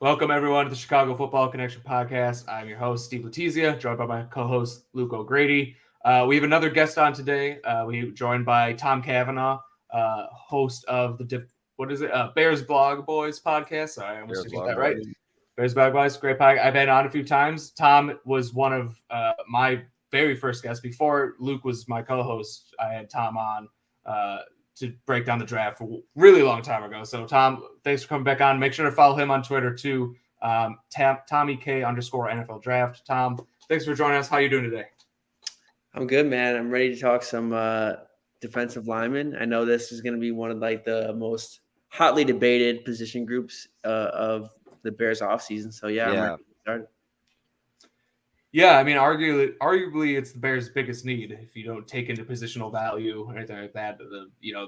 Welcome, everyone, to the Chicago Football Connection podcast. I'm your host, Steve Letizia, joined by my co-host, Luke O'Grady. We have another guest on today. We're joined by Tom Kavanaugh, host of the Bears Blog Boys podcast. Sorry, I almost didn't get that right. Bears Blog Boys, great podcast. I've been on a few times. Tom was one of my very first guests. Before Luke was my co-host, I had Tom on to break down the draft a really long time ago. So, Tom, thanks for coming back on. Make sure to follow him on Twitter, too, Tommy K_NFL Draft. Tom, thanks for joining us. How you doing today? I'm good, man. I'm ready to talk some defensive linemen. I know this is going to be one of the most hotly debated position groups of the Bears offseason. So, I'm ready to get started. Yeah, I mean, arguably, it's the Bears' biggest need. If you don't take into positional value or anything like that,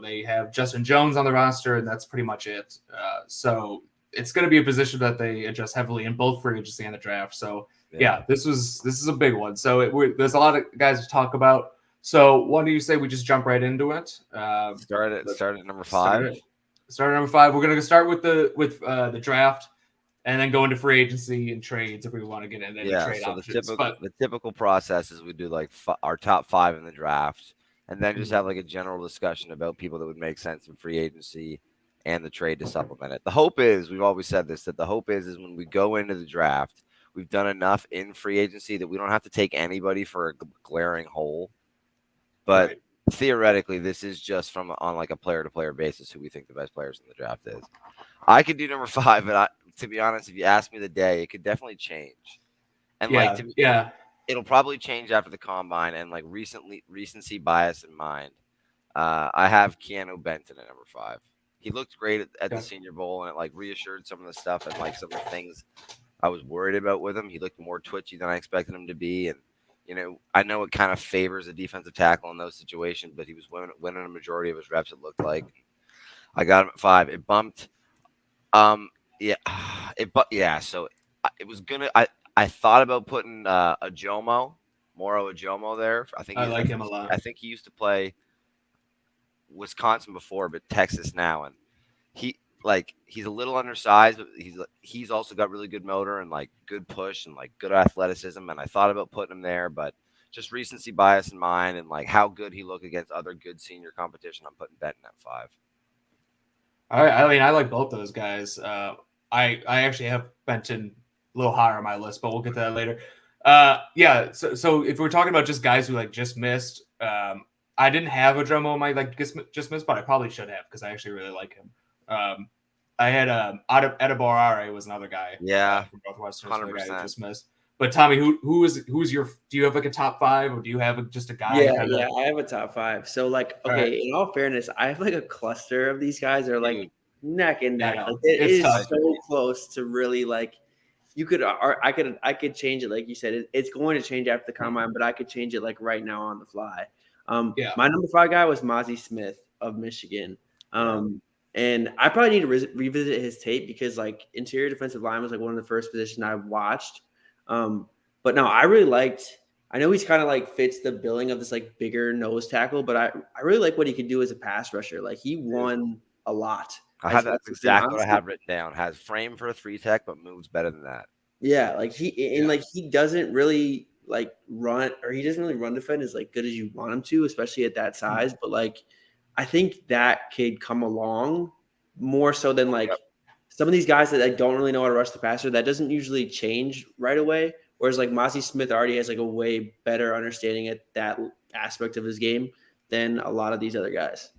they have Justin Jones on the roster, and that's pretty much it. So it's going to be a position that they adjust heavily in both free agency and the draft. So this is a big one. So there's a lot of guys to talk about. So why do you say we just jump right into it? Start at number 5. Start at number 5. We're going to start with the draft. And then go into free agency and trades if we want to get into any trade options. The typical process is we do like our top 5 in the draft, and then just have like a general discussion about people that would make sense in free agency and the trade to supplement it. The hope is, we've always said this, that the hope is when we go into the draft, we've done enough in free agency that we don't have to take anybody for a glaring hole. But theoretically, this is just on like a player-to-player basis who we think the best players in the draft is. I could do number 5, but to be honest, if you ask me the day, it could definitely change. And it'll probably change after the combine and like recency bias in mind. I have Keeanu Benton at number 5. He looked great at the Senior Bowl, and it like reassured some of the stuff and like some of the things I was worried about with him. He looked more twitchy than I expected him to be, and I know it kind of favors a defensive tackle in those situations, but he was winning a majority of his reps. It looked like I got him at 5. It bumped. So it was gonna. I thought about putting Moro Ajomo there. I like him a lot. I think he used to play Wisconsin before, but Texas now, and he's a little undersized, but he's also got really good motor and like good push and like good athleticism. And I thought about putting him there, but just recency bias in mind and like how good he looked against other good senior competition, I'm putting Benton at 5. All right. I mean, I like both those guys. I actually have Benton a little higher on my list, but we'll get to that later. So if we're talking about just guys who like just missed, I didn't have a Dromo on my like just missed, but I probably should have because I actually really like him. I had Adebayor was another guy. From Northwestern, 100%. Guy just missed. But Tommy, who's your? Do you have like a top 5, or do you have just a guy? Yeah, I have a top 5. So in all fairness, I have like a cluster of these guys that are like neck and neck. Like, it is so close to really like. I could change it, like you said. It's going to change after the combine, but I could change it like right now on the fly. My number 5 guy was Mazi Smith of Michigan. And I probably need to revisit his tape because like interior defensive line was like one of the first positions I watched. But no, I really liked. I know he's kind of like fits the billing of this like bigger nose tackle, but I really like what he could do as a pass rusher. Like he won a lot. That's exactly what I have written down. Has frame for a 3-tech, but moves better than that. Yeah, like he doesn't really like run, or he doesn't really run defend as like good as you want him to, especially at that size. But like, I think that could come along more so than like some of these guys that like, don't really know how to rush the passer. That doesn't usually change right away. Whereas like Mazi Smith already has like a way better understanding at that aspect of his game than a lot of these other guys.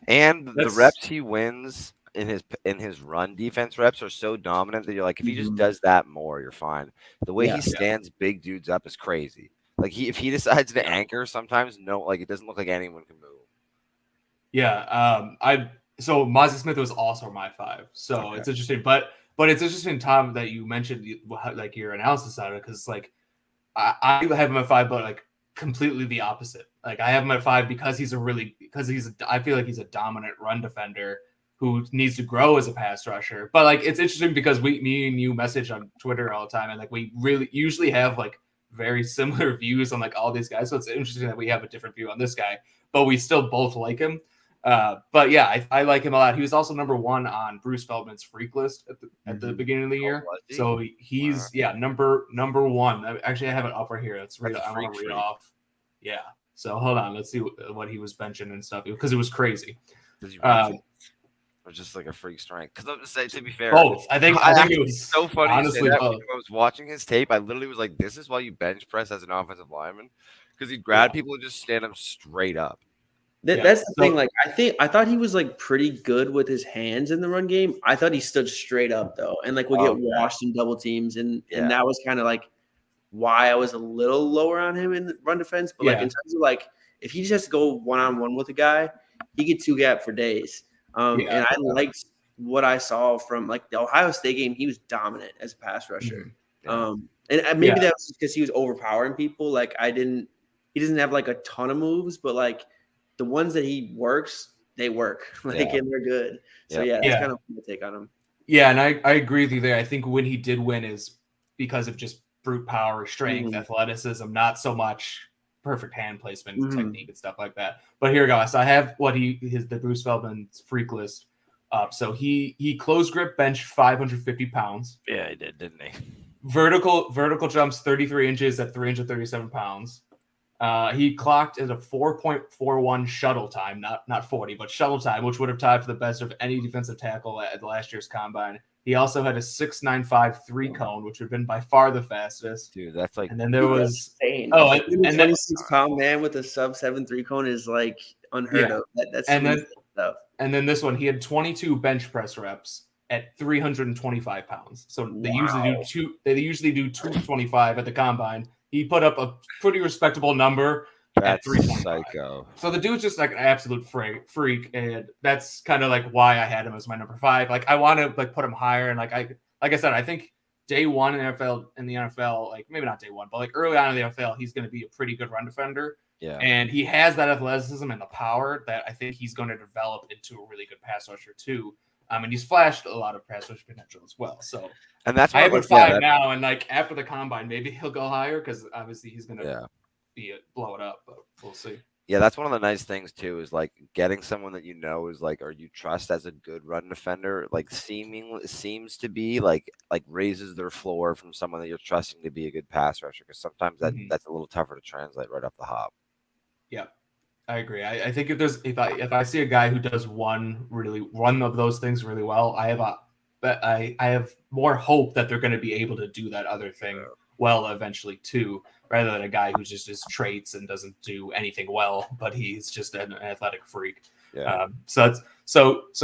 And the reps he wins in his run defense reps are so dominant that you're like, if he just does that more, you're fine. The way he stands big dudes up is crazy. Like if he decides to anchor, sometimes it doesn't look like anyone can move. Yeah, so Mazi Smith was also my 5. So it's interesting, but it's interesting, Tom, that you mentioned like your analysis on it, because like I have him at 5, but like completely the opposite. Like I have him at 5 because I feel like he's a dominant run defender who needs to grow as a pass rusher. But like it's interesting because me and you message on Twitter all the time, and like we really usually have like very similar views on like all these guys. So it's interesting that we have a different view on this guy, but we still both like him. But yeah, I like him a lot. He was also number 1 on Bruce Feldman's freak list at the beginning of the year. So he's number 1. Actually, I have it up right here. I want to read off. Yeah. So hold on. Let's see what he was benching and stuff because it was crazy. Or just like a freak strength? Because I'm just saying, to be fair, both. I think it was so funny. Honestly, that. When I was watching his tape, I literally was like, "This is why you bench press as an offensive lineman," because he'd grab people and just stand them straight up. That's the thing. Like, I thought he was like pretty good with his hands in the run game. I thought he stood straight up though, and like would get washed in double teams, and that was kind of like why I was a little lower on him in the run defense. But like in terms of like if he just has to go 1-on-1 with a guy, he could 2-gap for days. And I liked what I saw from like the Ohio State game. He was dominant as a pass rusher. And maybe that was because he was overpowering people. Like he doesn't have like a ton of moves, but like the ones that he works, they work and they're good. So that's kind of my take on him. Yeah. And I agree with you there. I think when he did win is because of just brute power, strength, athleticism, not so much perfect hand placement technique and stuff like that. But here we go. So I have the Bruce Feldman's freak list up. So he close grip bench 550 pounds. Yeah, he did, didn't he? Vertical jumps 33 inches at 337 pounds. He clocked as a 4.41 shuttle time, not 40, but shuttle time, which would have tied for the best of any defensive tackle at last year's combine. He also had a 6.95 3-cone, which would have been by far the fastest. Dude, that's like. And then there was insane. And then 26-pound man with a sub-7 3-cone is like unheard of. That's stuff. And then this one, he had 22 bench press reps at 325 pounds. So they usually do 225 at the combine. He put up a pretty respectable number. That's psycho. So the dude's just like an absolute freak, and that's kind of like why I had him as my number 5. Like I want to like put him higher, and like I said, I think day one in the NFL, like maybe not day one, but like early on in the NFL, he's going to be a pretty good run defender. Yeah, and he has that athleticism and the power that I think he's going to develop into a really good pass rusher too. And he's flashed a lot of pass rush potential as well. So, and that's I have a 5 now, and like after the combine, maybe he'll go higher because obviously he's going to blow it up, but we'll see. Yeah, that's one of the nice things too, is like getting someone that you know is like, or you trust as a good run defender, like seems to be like raises their floor from someone that you're trusting to be a good pass rusher, because sometimes that's a little tougher to translate right off the hop. Yeah, I agree. I think if I see a guy who does one of those things really well, I have more hope that they're going to be able to do that other thing well eventually too, rather than a guy who's just his traits and doesn't do anything well, but he's just an athletic freak. Yeah. So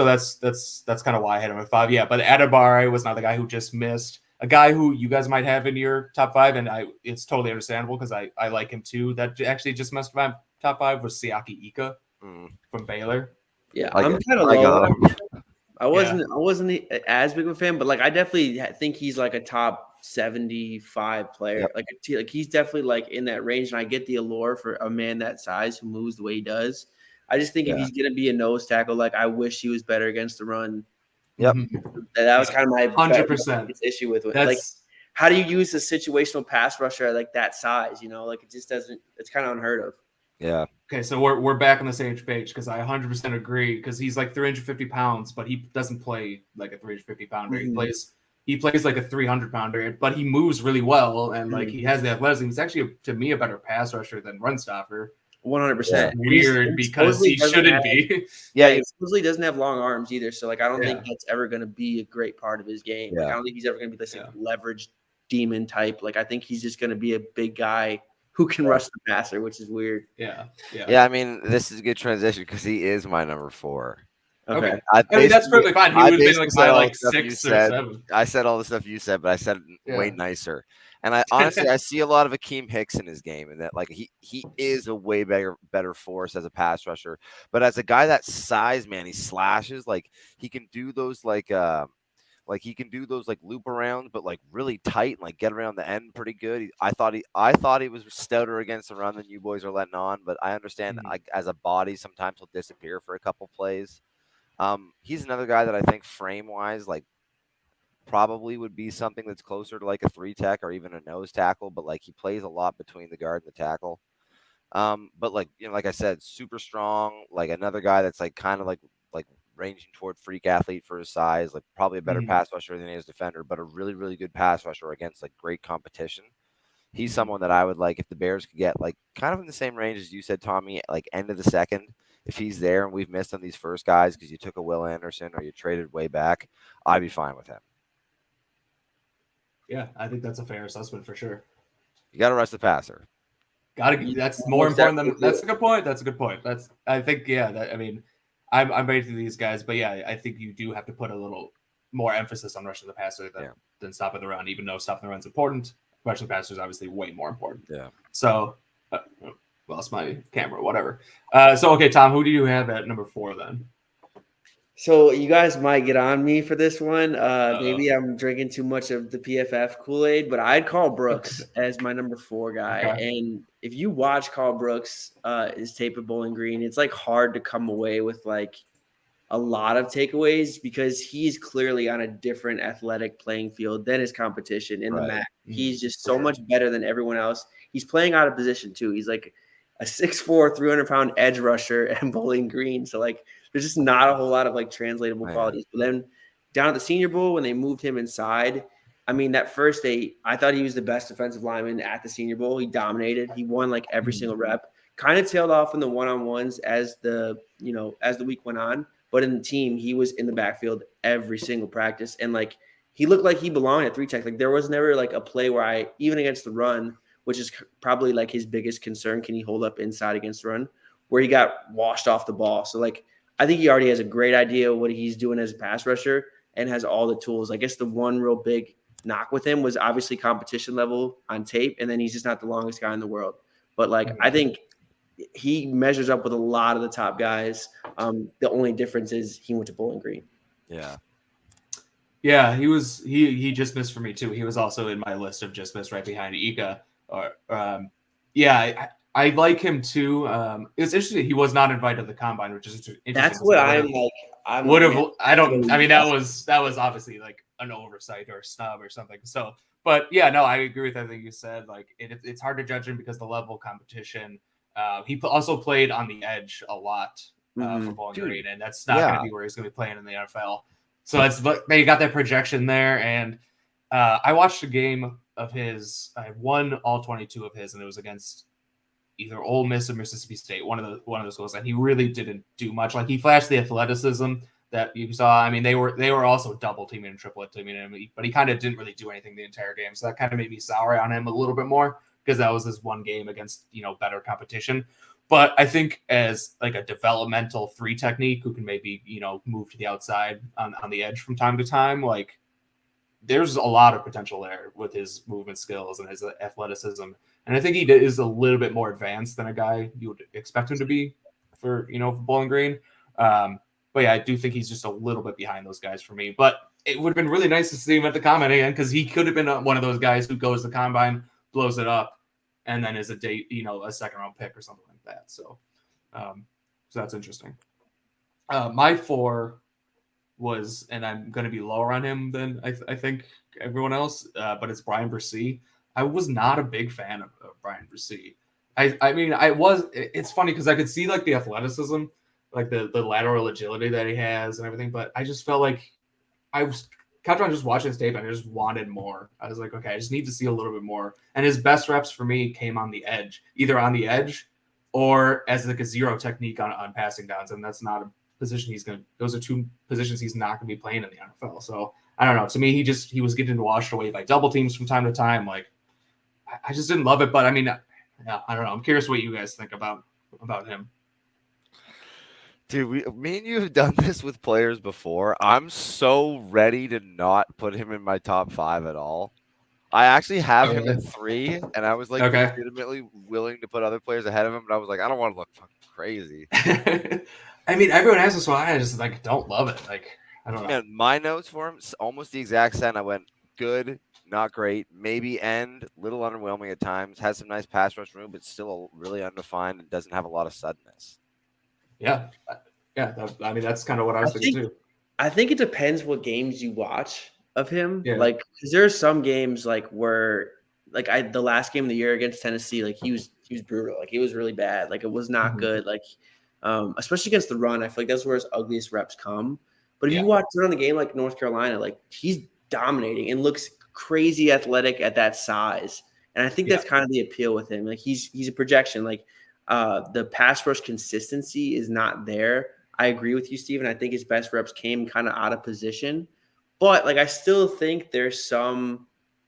that's kind of why I had him at 5. Yeah, but Adebawore was not the guy who just missed. A guy who you guys might have in your top 5, and it's totally understandable because I like him too. That actually just missed my top 5 was Siaki Ika from Baylor. Yeah, I'm kind of low. I wasn't as big of a fan, but like I definitely think he's like a top 75 player. Yep. Like he's definitely like in that range, and I get the allure for a man that size who moves the way he does. I just think if he's gonna be a nose tackle, like I wish he was better against the run. Yep, that was kind of my 100% issue with it. Like, how do you use a situational pass rusher at like that size? You know, like it just doesn't. It's kind of unheard of. Yeah. Okay, so we're back on the same page because I 100% agree because he's like 350 pounds, but he doesn't play like a 350 pounder. He plays like a 300 pounder, but he moves really well and like he has the athleticism. He's actually to me a better pass rusher than run stopper. 100%. Weird because he shouldn't be. Yeah, he supposedly doesn't have long arms either. So like I don't think that's ever going to be a great part of his game. Yeah. Like, I don't think he's ever going to be this leverage demon type. Like I think he's just going to be a big guy who can rush the passer, which is weird. Yeah. I mean, this is a good transition because he is my number 4. Okay. I mean, that's perfectly fine. He would have been like my 6 or 7. I said all the stuff you said, but I said it way nicer. And I honestly, I see a lot of Akeem Hicks in his game, and that like he is a way better force as a pass rusher. But as a guy that size, man, he slashes. Like he can do those like he can do those like loop arounds, but like really tight and like get around the end pretty good. I thought he was stouter against the run than you boys are letting on, but I understand like as a body, sometimes he'll disappear for a couple plays. He's another guy that I think frame wise, like probably would be something that's closer to like a 3 tech or even a nose tackle, but like he plays a lot between the guard and the tackle. But like like I said, super strong. Like another guy that's like kind of like ranging toward freak athlete for his size. Like probably a better pass rusher than he is defender, but a really really good pass rusher against like great competition. He's someone that I would like if the Bears could get like kind of in the same range as you said, Tommy, like end of the second. If he's there and we've missed on these first guys because you took a Will Anderson or you traded way back, I'd be fine with him. Yeah, I think that's a fair assessment for sure. You got to rush the passer. That's more important than that's a good point. That's a good point. I think I mean, I'm ready to these guys, but yeah, I think you do have to put a little more emphasis on rushing the passer than stopping the run, even though stopping the run's important. Rushing the passer is obviously way more important. Yeah. So, lost my camera, whatever. So okay, Tom, who do you have at number 4 then? So you guys might get on me for this one. Maybe I'm drinking too much of the PFF Kool-Aid, but I'd call Brooks as my number 4 guy. Okay. And if you watch Carl Brooks' his tape at Bowling Green, it's like hard to come away with like a lot of takeaways because he's clearly on a different athletic playing field than his competition in the MAC. He's just so much better than everyone else. He's playing out of position too. He's like a 6'4", 300-pound edge rusher at Bowling Green. So like, there's just not a whole lot of like translatable qualities. But then down at the Senior Bowl, when they moved him inside, I mean, that first day, I thought he was the best defensive lineman at the Senior Bowl. He dominated. He won like every single rep. Kind of tailed off in the one-on-ones as the week went on. But in the team, he was in the backfield every single practice. And like, he looked like he belonged at 3-tech. Like there was never like a play where even against the run, which is probably like his biggest concern, can he hold up inside against the run, where he got washed off the ball. So like, I think he already has a great idea of what he's doing as a pass rusher and has all the tools. I guess the one real big knock with him was obviously competition level on tape, and then he's just not the longest guy in the world. But like, I think he measures up with a lot of the top guys. The only difference is he went to Bowling Green. Yeah, he just missed for me too. He was also in my list of just missed right behind Ika. I like him too. It's interesting he was not invited to the combine, which is interesting. That's what I'm like. I mean, that was obviously like an oversight or a snub or something. So, but yeah, no, I agree with everything you said. Like it's hard to judge him because the level of competition. He also played on the edge a lot for Bowling Green, and that's not going to be where he's going to be playing in the NFL. So it's they got that projection there, and I watched a game of his. I won all 22 of his, and it was against either Ole Miss or Mississippi State, one of those schools, and he really didn't do much. Like he flashed the athleticism that you saw. I mean, they were also double teaming and triple teaming him, but he kind of didn't really do anything the entire game. So that kind of made me sour on him a little bit more because that was his one game against better competition. But I think as like a developmental 3 technique who can maybe move to the outside on the edge from time to time, like there's a lot of potential there with his movement skills and his athleticism. And I think he is a little bit more advanced than a guy you would expect him to be for Bowling Green. But yeah, I do think he's just a little bit behind those guys for me. But it would have been really nice to see him at the combine again because he could have been one of those guys who goes to the combine, blows it up, and then is a second round pick or something like that. So that's interesting. My 4 was, and I'm going to be lower on him than I think everyone else, but it's Brian Bresee. I was not a big fan of Brian Bresee. I mean, it's funny because I could see like the athleticism, like the lateral agility that he has and everything, but I just felt like I was kept on just watching his tape and I just wanted more. I was like, okay, I just need to see a little bit more. And his best reps for me came on the edge, either on the edge or as like a zero technique on passing downs. And that's not a position those are 2 positions he's not going to be playing in the NFL. So I don't know. To me, he was getting washed away by double teams from time to time. Like I just didn't love it, but I mean, I don't know. I'm curious what you guys think about him. Dude, me and you have done this with players before. I'm so ready to not put him in my top 5 at all. I actually have him at 3, and I was like legitimately willing to put other players ahead of him, but I was like, I don't want to look fucking crazy. I mean, everyone has this one. I just like don't love it. Like I don't know. Man, my notes for him almost the exact same. I went good, not great, maybe end, little underwhelming at times. Has some nice pass rush room, but still really undefined and doesn't have a lot of suddenness. Yeah. I mean, that's kind of what I was thinking too. I think it depends what games you watch of him. Yeah. Like, because there are some games like where the last game of the year against Tennessee, like he was brutal. Like it was really bad. Like it was not good. Like especially against the run, I feel like that's where his ugliest reps come. But if you watch it on the game like North Carolina, like he's dominating and looks crazy athletic at that size. And I think that's kind of the appeal with him. Like he's a projection. Like the pass rush consistency is not there. I agree with you, Steven. I think his best reps came kind of out of position. But like I still think there's some,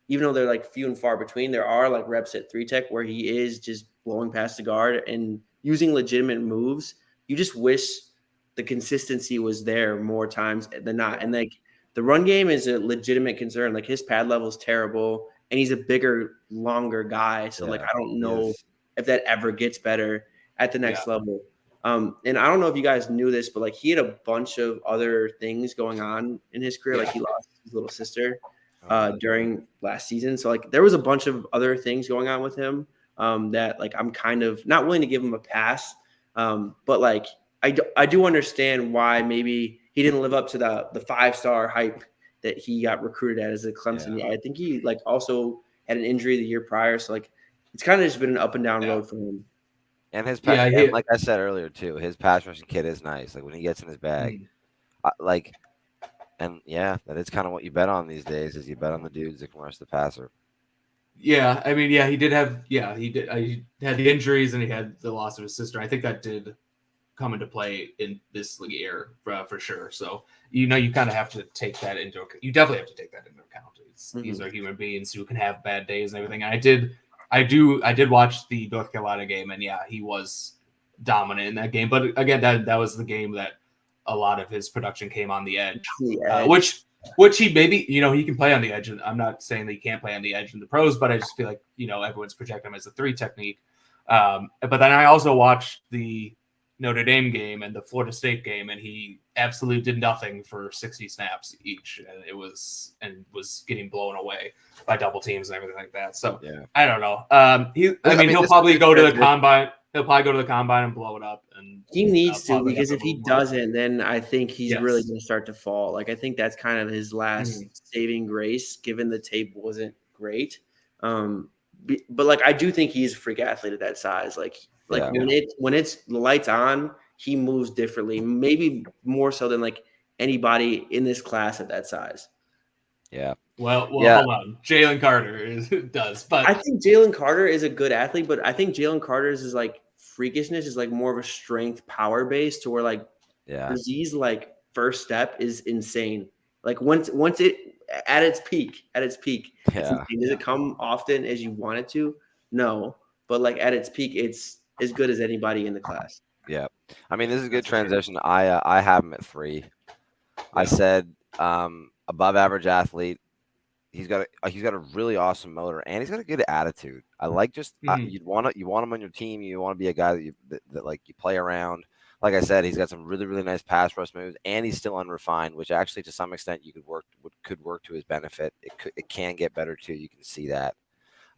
even though they're like few and far between, there are like reps at 3-tech where he is just blowing past the guard and using legitimate moves. You just wish the consistency was there more times than not. And like the run game is a legitimate concern. Like his pad level is terrible and he's a bigger, longer guy. So like, I don't know if that ever gets better at the next level. And I don't know if you guys knew this, but like he had a bunch of other things going on in his career. Like he lost his little sister during last season. So like there was a bunch of other things going on with him that like I'm kind of not willing to give him a pass. But like I do understand why maybe he didn't live up to the 5-star hype that he got recruited as a Clemson. Yeah. I think he like also had an injury the year prior. So like it's kind of just been an up and down road for him. And his and like I said earlier too, his pass rushing kit is nice. Like when he gets in his bag, that is kind of what you bet on these days. Is you bet on the dudes that can rush the passer. Yeah, I mean, he did have he had the injuries and he had the loss of his sister. I think that did come into play in this year for sure. So you kind of have to take that into account. You definitely have to take that into account. These are human beings who can have bad days and everything. And I did watch the North Carolina game, and he was dominant in that game. But again, that was the game that a lot of his production came on the edge, which he maybe he can play on the edge. And I'm not saying that he can't play on the edge in the pros, but I just feel like everyone's projecting him as a 3 technique. But then I also watched the Notre Dame game and the Florida State game, and he absolutely did nothing for 60 snaps each, and it was getting blown away by double teams and everything like that. So I don't know. He'll probably go to the combine. He'll probably go to the combine and blow it up. And he needs to, because if he doesn't, then I think he's really going to start to fall. Like I think that's kind of his last saving grace, given the tape wasn't great. But like I do think he's a freak athlete at that size. When it's the lights on, he moves differently, maybe more so than like anybody in this class at that size. Yeah. Well, hold on. Jalen Carter does, but I think Jalen Carter is a good athlete, but I think Jalen Carter's is like freakishness is like more of a strength power base to where like Z's like first step is insane. Like once it at its peak, it's insane. Does it come often as you want it to? No, but like at its peak, it's as good as anybody in the class. Yeah, I mean this is a good transition. I have him at 3. Yeah. I said above average athlete. He's got a really awesome motor, and he's got a good attitude. I like just you want him on your team. You want to be a guy that like you play around. Like I said, he's got some really, really nice pass rush moves, and he's still unrefined, which actually to some extent you could work to his benefit. It can get better too. You can see that.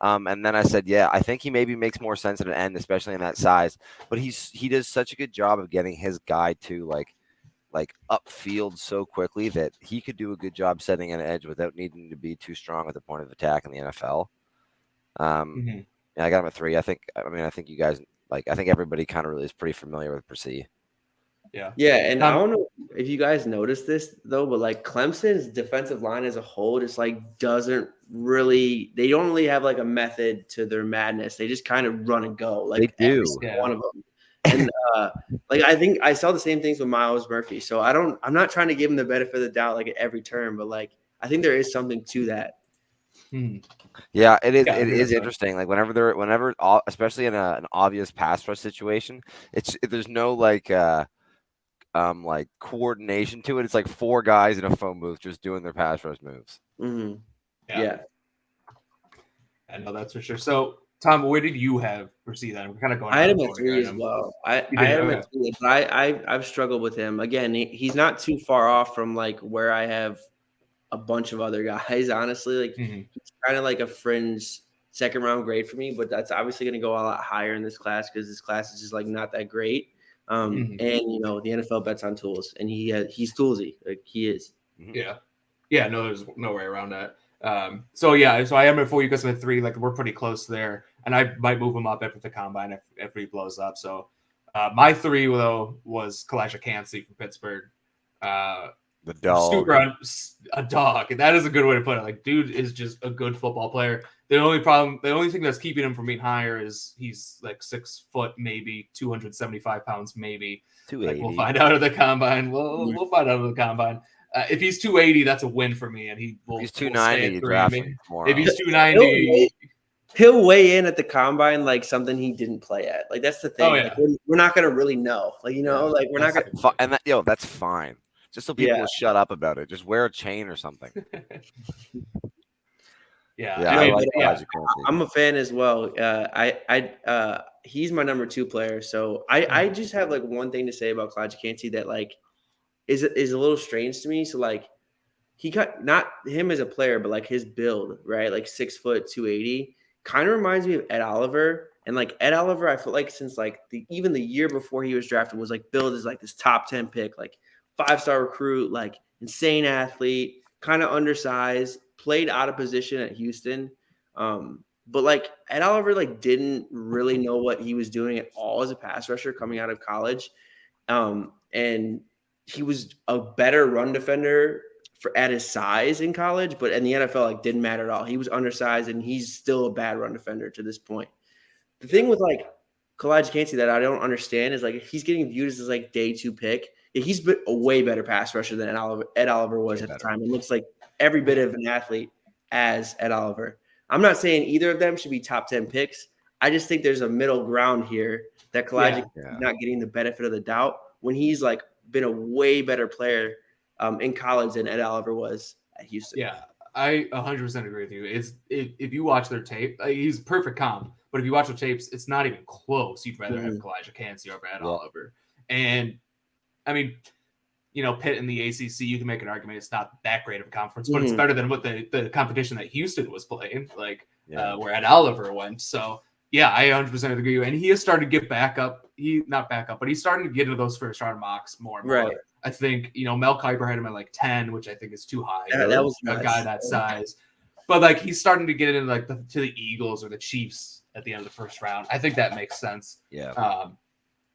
And then I said, I think he maybe makes more sense at an end, especially in that size. But he does such a good job of getting his guy to like upfield so quickly that he could do a good job setting an edge without needing to be too strong at the point of attack in the NFL. And I got him at 3. I think you guys I think everybody kind of really is pretty familiar with Percy. Yeah, and I don't know if you guys noticed this though, but like Clemson's defensive line as a whole just like doesn't really. They don't really have like a method to their madness. They just kind of run and go. Like they do. One of them. And I think I saw the same things with Myles Murphy. So I'm not trying to give him the benefit of the doubt like at every turn, but like I think there is something to that. Yeah, it is. It is interesting. Like whenever, especially in an obvious pass rush situation, there's no like coordination to it. It's like 4 guys in a phone booth just doing their pass rush moves. Yeah, I know that's for sure. So Tom, where did you have Percy then? We're kind of going. I had him at 3 as well. I had him at 3, but I've struggled with him. Again, he's not too far off from like where I have a bunch of other guys. Honestly, like he's kind of like a fringe second round grade for me. But that's obviously going to go a lot higher in this class because this class is just like not that great. And the NFL bets on tools, and he's toolsy. Like he is. Yeah. No, there's no way around that. So I am at 4. You guys at 3. Like we're pretty close there, and I might move him up after the combine if he blows up. So my 3 though was Calijah Cancey from Pittsburgh. The dog, a dog. That is a good way to put it. Like, dude is just a good football player. The only thing that's keeping him from being higher is he's like 6 foot, maybe 275 pounds, maybe. 280. Like, we'll find out at the combine. We'll find out at the combine. If he's 280, that's a win for me, and he's 290. You draft him tomorrow. If he's 290, he'll weigh in at the combine like something he didn't play at. Like that's the thing. Oh, yeah. Like, we're not gonna really know. Like like we're not gonna. And that's fine. Just so people will shut up about it. Just wear a chain or something. I'm a fan as well. He's my number 2 player. So I just have like one thing to say about Calijah Cancey that like is a little strange to me. So like he got not him as a player, but like his build, right? Like 6 foot 280 kind of reminds me of Ed Oliver. And like Ed Oliver, I feel like since like even the year before he was drafted was like billed as like this top 10 pick, like 5-star recruit, like insane athlete, kind of undersized, played out of position at Houston. But like Ed Oliver like didn't really know what he was doing at all as a pass rusher coming out of college. And he was a better run defender at his size in college, but in the NFL, like didn't matter at all. He was undersized and he's still a bad run defender to this point. The thing with like Calijah Cancey that I don't understand is like if he's getting viewed as this like day 2 pick, he's been a way better pass rusher than Ed Oliver was at the time. It looks like every bit of an athlete as Ed Oliver. I'm not saying either of them should be top 10 picks. I just think there's a middle ground here that Calijah is not getting the benefit of the doubt when he's like been a way better player in college than Ed Oliver was at Houston. Yeah, I 100% agree with you. If you watch their tape, he's perfect comp. But if you watch the tapes, it's not even close. You'd rather have Calijah Cancey over Ed Oliver. And I mean, Pitt in the ACC, you can make an argument it's not that great of a conference, but it's better than what the competition that Houston was playing, where Ed Oliver went. So, yeah, I 100% agree with you. And he has started to get back up. Not back up, but he's starting to get into those first-round mocks more and more. Right. I think, Mel Kiper had him at like 10, which I think is too high. Yeah, that was a guy that size. But, like, he's starting to get into, like, to the Eagles or the Chiefs at the end of the first round. I think that makes sense. Yeah.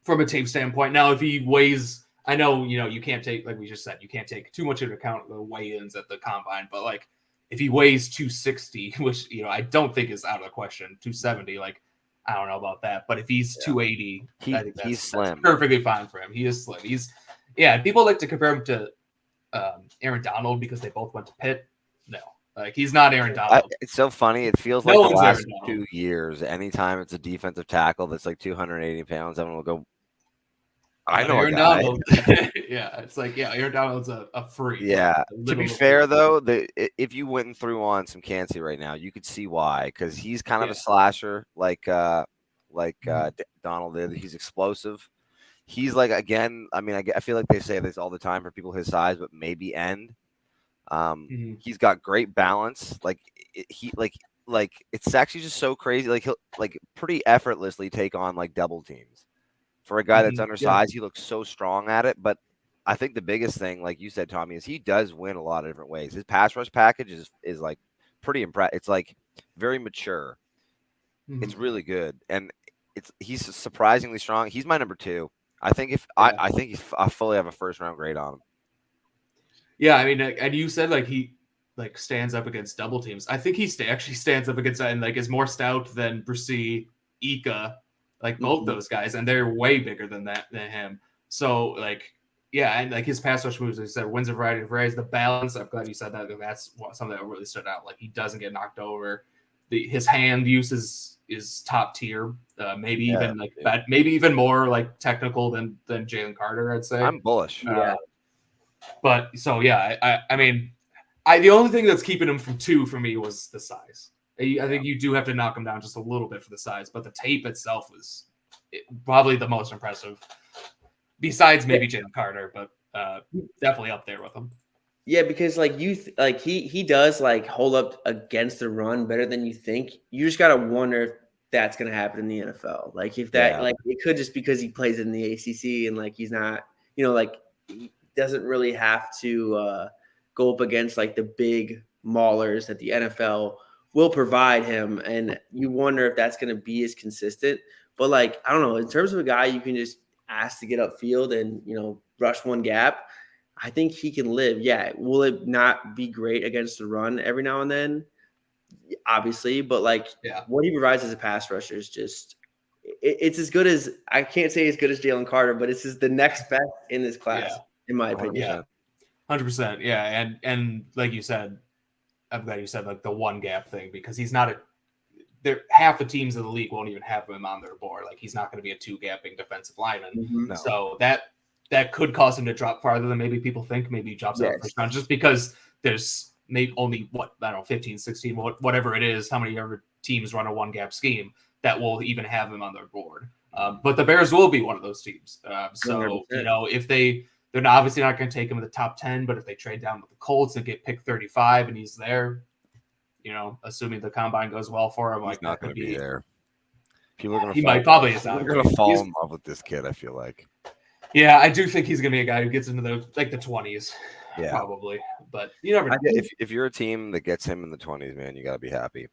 From a tape standpoint. Now, if he weighs – I know, you can't take, like we just said, you can't take too much into account the weigh-ins at the combine, but like if he weighs 260, which, I don't think is out of the question, 270, like, I don't know about that. But if he's 280, I think he's slim. That's perfectly fine for him. He is slim. People like to compare him to Aaron Donald because they both went to Pitt. No, like he's not Aaron Donald. It's so funny. It feels like the last 2 years, anytime it's a defensive tackle that's like 280 pounds, everyone will go, I know Aaron Donald. It's like, Aaron Donald's a freak. Yeah. To be fair, though, if you went and threw on some Cancey right now, you could see why, because he's kind of a slasher, like Donald did. He's explosive. He's like, again, I mean, I feel like they say this all the time for people his size, but maybe end. He's got great balance. Like it's actually just so crazy. Like he'll like pretty effortlessly take on like double teams. For a guy that's undersized, he looks so strong at it. But I think the biggest thing, like you said, Tommy, is he does win a lot of different ways. His pass rush package is like pretty impressive. It's like very mature. It's really good, and he's surprisingly strong. He's my number 2. I think I fully have a first-round grade on him. Yeah, I mean, and you said like he like stands up against double teams. I think he actually stands up against that and like is more stout than Brissy, Ika. Like both those guys, and they're way bigger than him. So like, and like his pass rush moves, like you said, wins a variety of ways. The balance, I'm glad you said that. That's something that really stood out. Like he doesn't get knocked over. His hand use is top tier. Maybe even more like technical than Jalen Carter, I'd say. I'm bullish. But so I mean, the only thing that's keeping him from 2 for me was the size. I think you do have to knock him down just a little bit for the size, but the tape itself was probably the most impressive, besides maybe Jalen Carter, but definitely up there with him. Yeah, because like he does like hold up against the run better than you think. You just gotta wonder if that's gonna happen in the NFL. Like if that like it could just because he plays in the ACC and like he's not, like he doesn't really have to go up against like the big maulers that the NFL will provide him, and you wonder if that's going to be as consistent. But like, I don't know, in terms of a guy you can just ask to get upfield and rush one gap, I think he can live. Yeah, will it not be great against the run every now and then? Obviously, but like what he provides as a pass rusher is just it's as good as, I can't say as good as Jalen Carter, but it's the next best in this class, in my opinion. Yeah, 100%. Yeah, and like you said, I'm glad you said like the one gap thing, because he's not half the teams in the league won't even have him on their board. Like he's not going to be a two gapping defensive lineman. Mm-hmm. So that could cause him to drop farther than maybe people think. Maybe he drops out first round just because there's maybe only 15, 16, whatever it is, how many other teams run a one gap scheme that will even have him on their board. But the Bears will be one of those teams. So, 100%. If they're obviously not going to take him in the top 10, but if they trade down with the Colts and get picked 35 and he's there, assuming the combine goes well for him, he's not going to be there. People are going to he might probably is not going to fall in love with this kid, I feel like. Yeah, I do think he's going to be a guy who gets into the 20s. Yeah, probably. But you never know. If you're a team that gets him in the 20s, man, you got to be happy.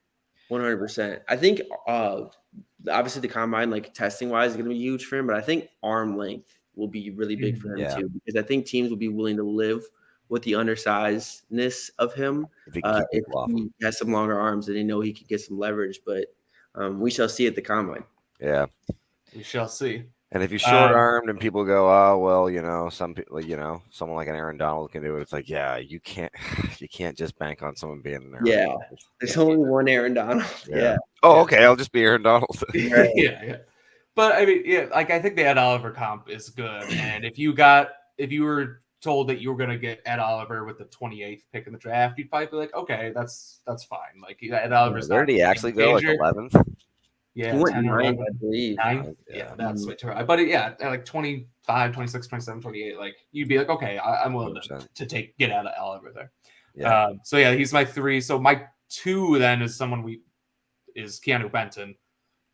100%. I think obviously the combine, like testing wise, is going to be huge for him, but I think arm length will be really big for him too, because I think teams will be willing to live with the undersizedness of him if he has some longer arms and they know he could get some leverage. But we shall see at the combine. Yeah, we shall see. And if you're short-armed and people go, oh, well, some people, someone like an Aaron Donald can do it. It's like, yeah, you can't just bank on someone being an Aaron Donald. There's only one Aaron Donald. Yeah. Oh, okay. I'll just be Aaron Donald. Yeah. But I mean, I think the Ed Oliver comp is good. And if you were told that you were going to get Ed Oliver with the 28th pick in the draft, you'd probably be like, okay, that's fine. Like Ed Oliver's where did he actually go? Like 11th? Yeah, he went 9, I believe. 9? Yeah, that's way too high. But like 25, 26, 27, 28, like you'd be like, okay, I'm willing to get out of Oliver there. Yeah. So yeah, he's my 3. So my 2 then is is Keeanu Benton.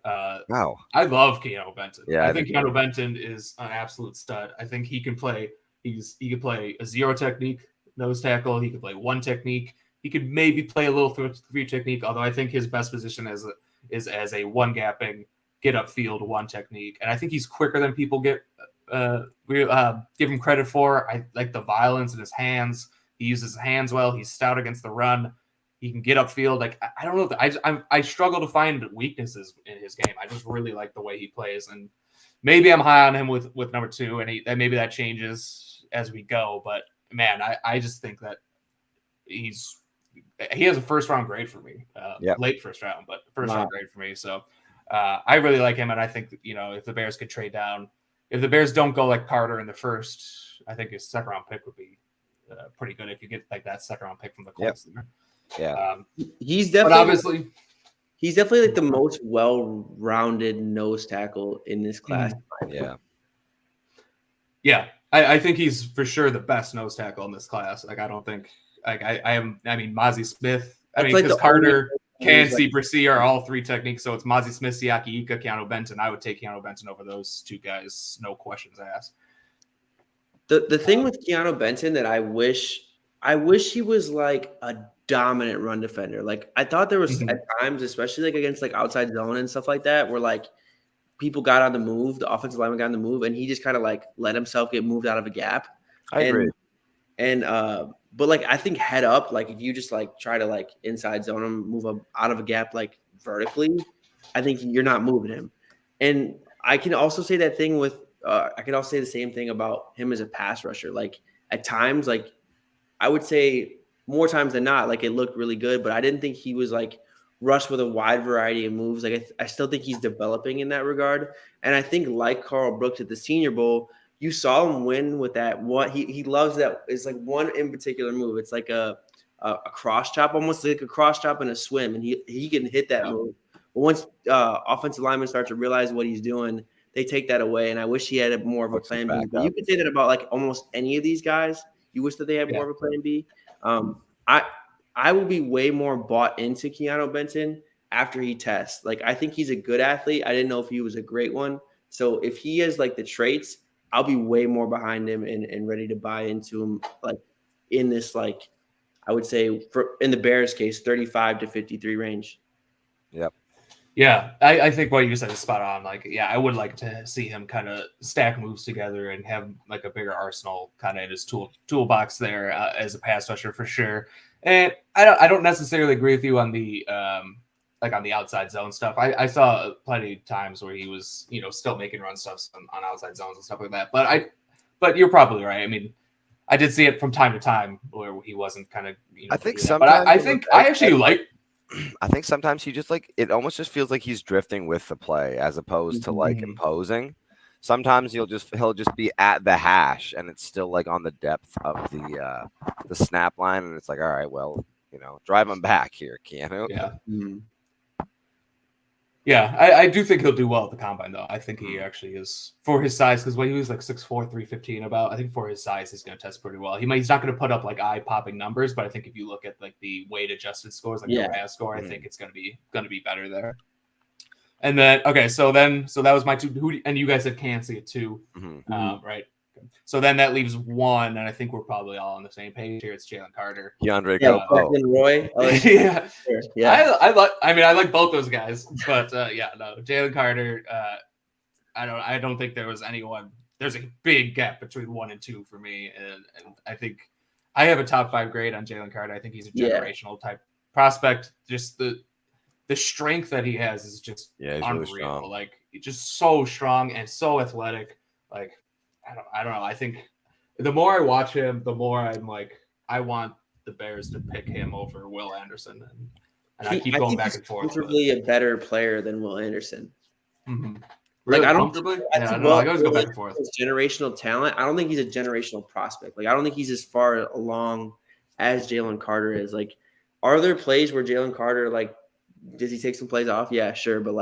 Wow. I love Keeanu Benton. Yeah, I think Keeanu Benton is an absolute stud. I think he can play. He could play a 0 technique nose tackle. He could play 1 technique. He could maybe play a little 3 technique. Although I think his best position is as a 1 gapping, get upfield 1 technique. And I think he's quicker than people give him credit for. I like the violence in his hands. He uses his hands well. He's stout against the run. He can get upfield. Like I don't know. I struggle to find weaknesses in his game. I just really like the way he plays, and maybe I'm high on him with number 2, and maybe that changes as we go. But man, I just think that he has a first round grade for me. Late first round, but first round grade for me. So I really like him, and I think if the Bears could trade down, if the Bears don't go like Carter in the first, I think his second round pick would be pretty good if you get like that second round pick from the Colts. Yeah, he's definitely like the most well-rounded nose tackle in this class. Yeah. I think he's for sure the best nose tackle in this class. Like I don't think I mean Mazi Smith. I mean, because Carter, Cancey, Brissy are all 3 techniques. So it's Mazi Smith, Siaki, Keeanu Benton. I would take Keeanu Benton over those 2 guys, no questions asked. The thing with Keeanu Benton that I wish he was like a dominant run defender. Like I thought there was at times, especially like against like outside zone and stuff like that, where like people got on the move, the offensive lineman got on the move, and he just kind of like let himself get moved out of a gap. I agree. And but like I think head up, like if you just like try to like inside zone him, move up out of a gap like vertically, I think you're not moving him. And I can also say that thing with I can also say the same thing about him as a pass rusher. Like at times, like I would say more times than not, like it looked really good, but I didn't think he was like rushed with a wide variety of moves. Like I still think he's developing in that regard. And I think like Carl Brooks at the Senior Bowl, you saw him win with that one. He loves that. It's like one in particular move. It's like a cross chop, almost like a cross chop and a swim. And he can hit that move. But once offensive linemen start to realize what he's doing, they take that away. And I wish he had more of a plan B. But you could say that about like almost any of these guys. You wish that they had more of a plan B. I will be way more bought into Keeanu Benton after he tests. Like I think he's a good athlete. I didn't know if he was a great one. So if he has like the traits, I'll be way more behind him and ready to buy into him like in this like I would say in the Bears case, 35 to 53 range. Yep. Yeah, I think what you said is spot on. Like, yeah, I would like to see him kind of stack moves together and have like a bigger arsenal kind of in his toolbox there as a pass rusher for sure. And I don't necessarily agree with you on the like on the outside zone stuff. I saw plenty of times where he was still making run stuff on outside zones and stuff like that. But you're probably right. I mean, I did see it from time to time where he wasn't kind of I think sometimes. But I think I actually like. I think sometimes he just like it almost just feels like he's drifting with the play as opposed to like imposing. Sometimes he'll just be at the hash and it's still like on the depth of the snap line and it's like, all right, well, drive him back here, Keeanu. Yeah. Yeah, I do think he'll do well at the combine, though. I think he actually is for his size, because when he was like 6'4", 315 about, I think for his size, he's going to test pretty well. He's not going to put up like eye-popping numbers, but I think if you look at like the weight-adjusted scores, like the RAS score, I think it's going to be better there. And then so that was my two. And you guys had Cancey at 2, right? So then that leaves 1, and I think we're probably all on the same page here. It's Jalen Carter. DeAndre Roy. Yeah. Sure. Yeah. I like both those guys, but Jalen Carter. I don't think there was anyone. There's a big gap between 1 and 2 for me, and I think I have a top 5 grade on Jalen Carter. I think he's a generational type prospect. Just the strength that he has is just unreal. Really, like just so strong and so athletic. Like I don't know. I think the more I watch him, the more I'm like, I want the Bears to pick him over Will Anderson, and I keep going back and forth. He's comfortably a better player than Will Anderson. Mm-hmm. Really, I always go back and forth. Generational talent. I don't think he's a generational prospect. Like I don't think he's as far along as Jalen Carter is. Like, are there plays where Jalen Carter does he take some plays off? Yeah, sure, but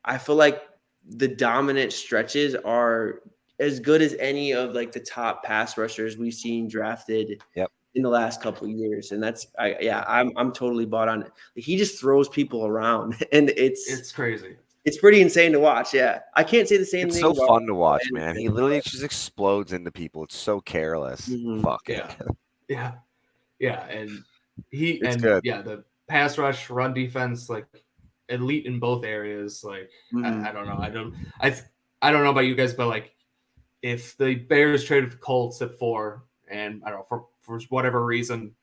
I feel like the dominant stretches are as good as any of the top pass rushers we've seen drafted in the last couple of years. And that's I'm totally bought on it. He just throws people around and it's crazy. It's pretty insane to watch. Yeah. I can't say the same thing. It's so fun to watch, man. He literally just explodes into people. It's so careless. Fuck it. Yeah. Yeah. And good. The pass rush, run defense, elite in both areas. I don't know. I don't know about you guys, but if the Bears traded the Colts at 4, and I don't know for whatever reason,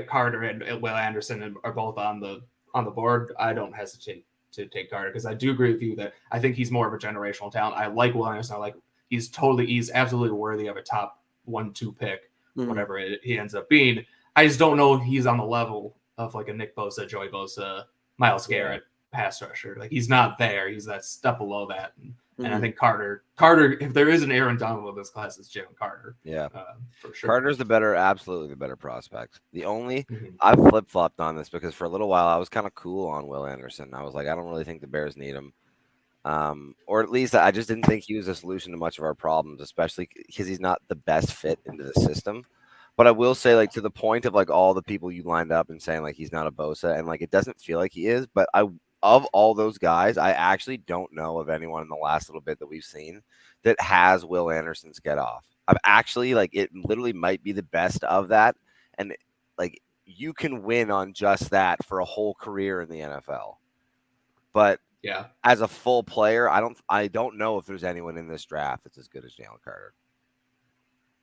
Carter and Will Anderson are both on the board, I don't hesitate to take Carter because I do agree with you that I think he's more of a generational talent. I like Will Anderson. He's absolutely worthy of a top 1-2 pick, whatever he ends up being. I just don't know if he's on the level of a Nick Bosa, Joey Bosa, Myles Garrett pass rusher. He's not there. He's that step below that. And I think Carter, if there is an Aaron Donald in this class, it's Jalen Carter. Yeah, for sure. Carter's absolutely the better prospect. The only I've flip-flopped on this because for a little while I was kind of cool on Will Anderson. I was like, I don't really think the Bears need him. Or at least I just didn't think he was a solution to much of our problems, especially because he's not the best fit into the system. But I will say, to the point of all the people you lined up and saying he's not a Bosa, and it doesn't feel like he is. But of all those guys, I actually don't know of anyone in the last little bit that we've seen that has Will Anderson's get off. I've actually it literally might be the best of that, and you can win on just that for a whole career in the NFL. But as a full player, I don't know if there's anyone in this draft that's as good as Jalen Carter.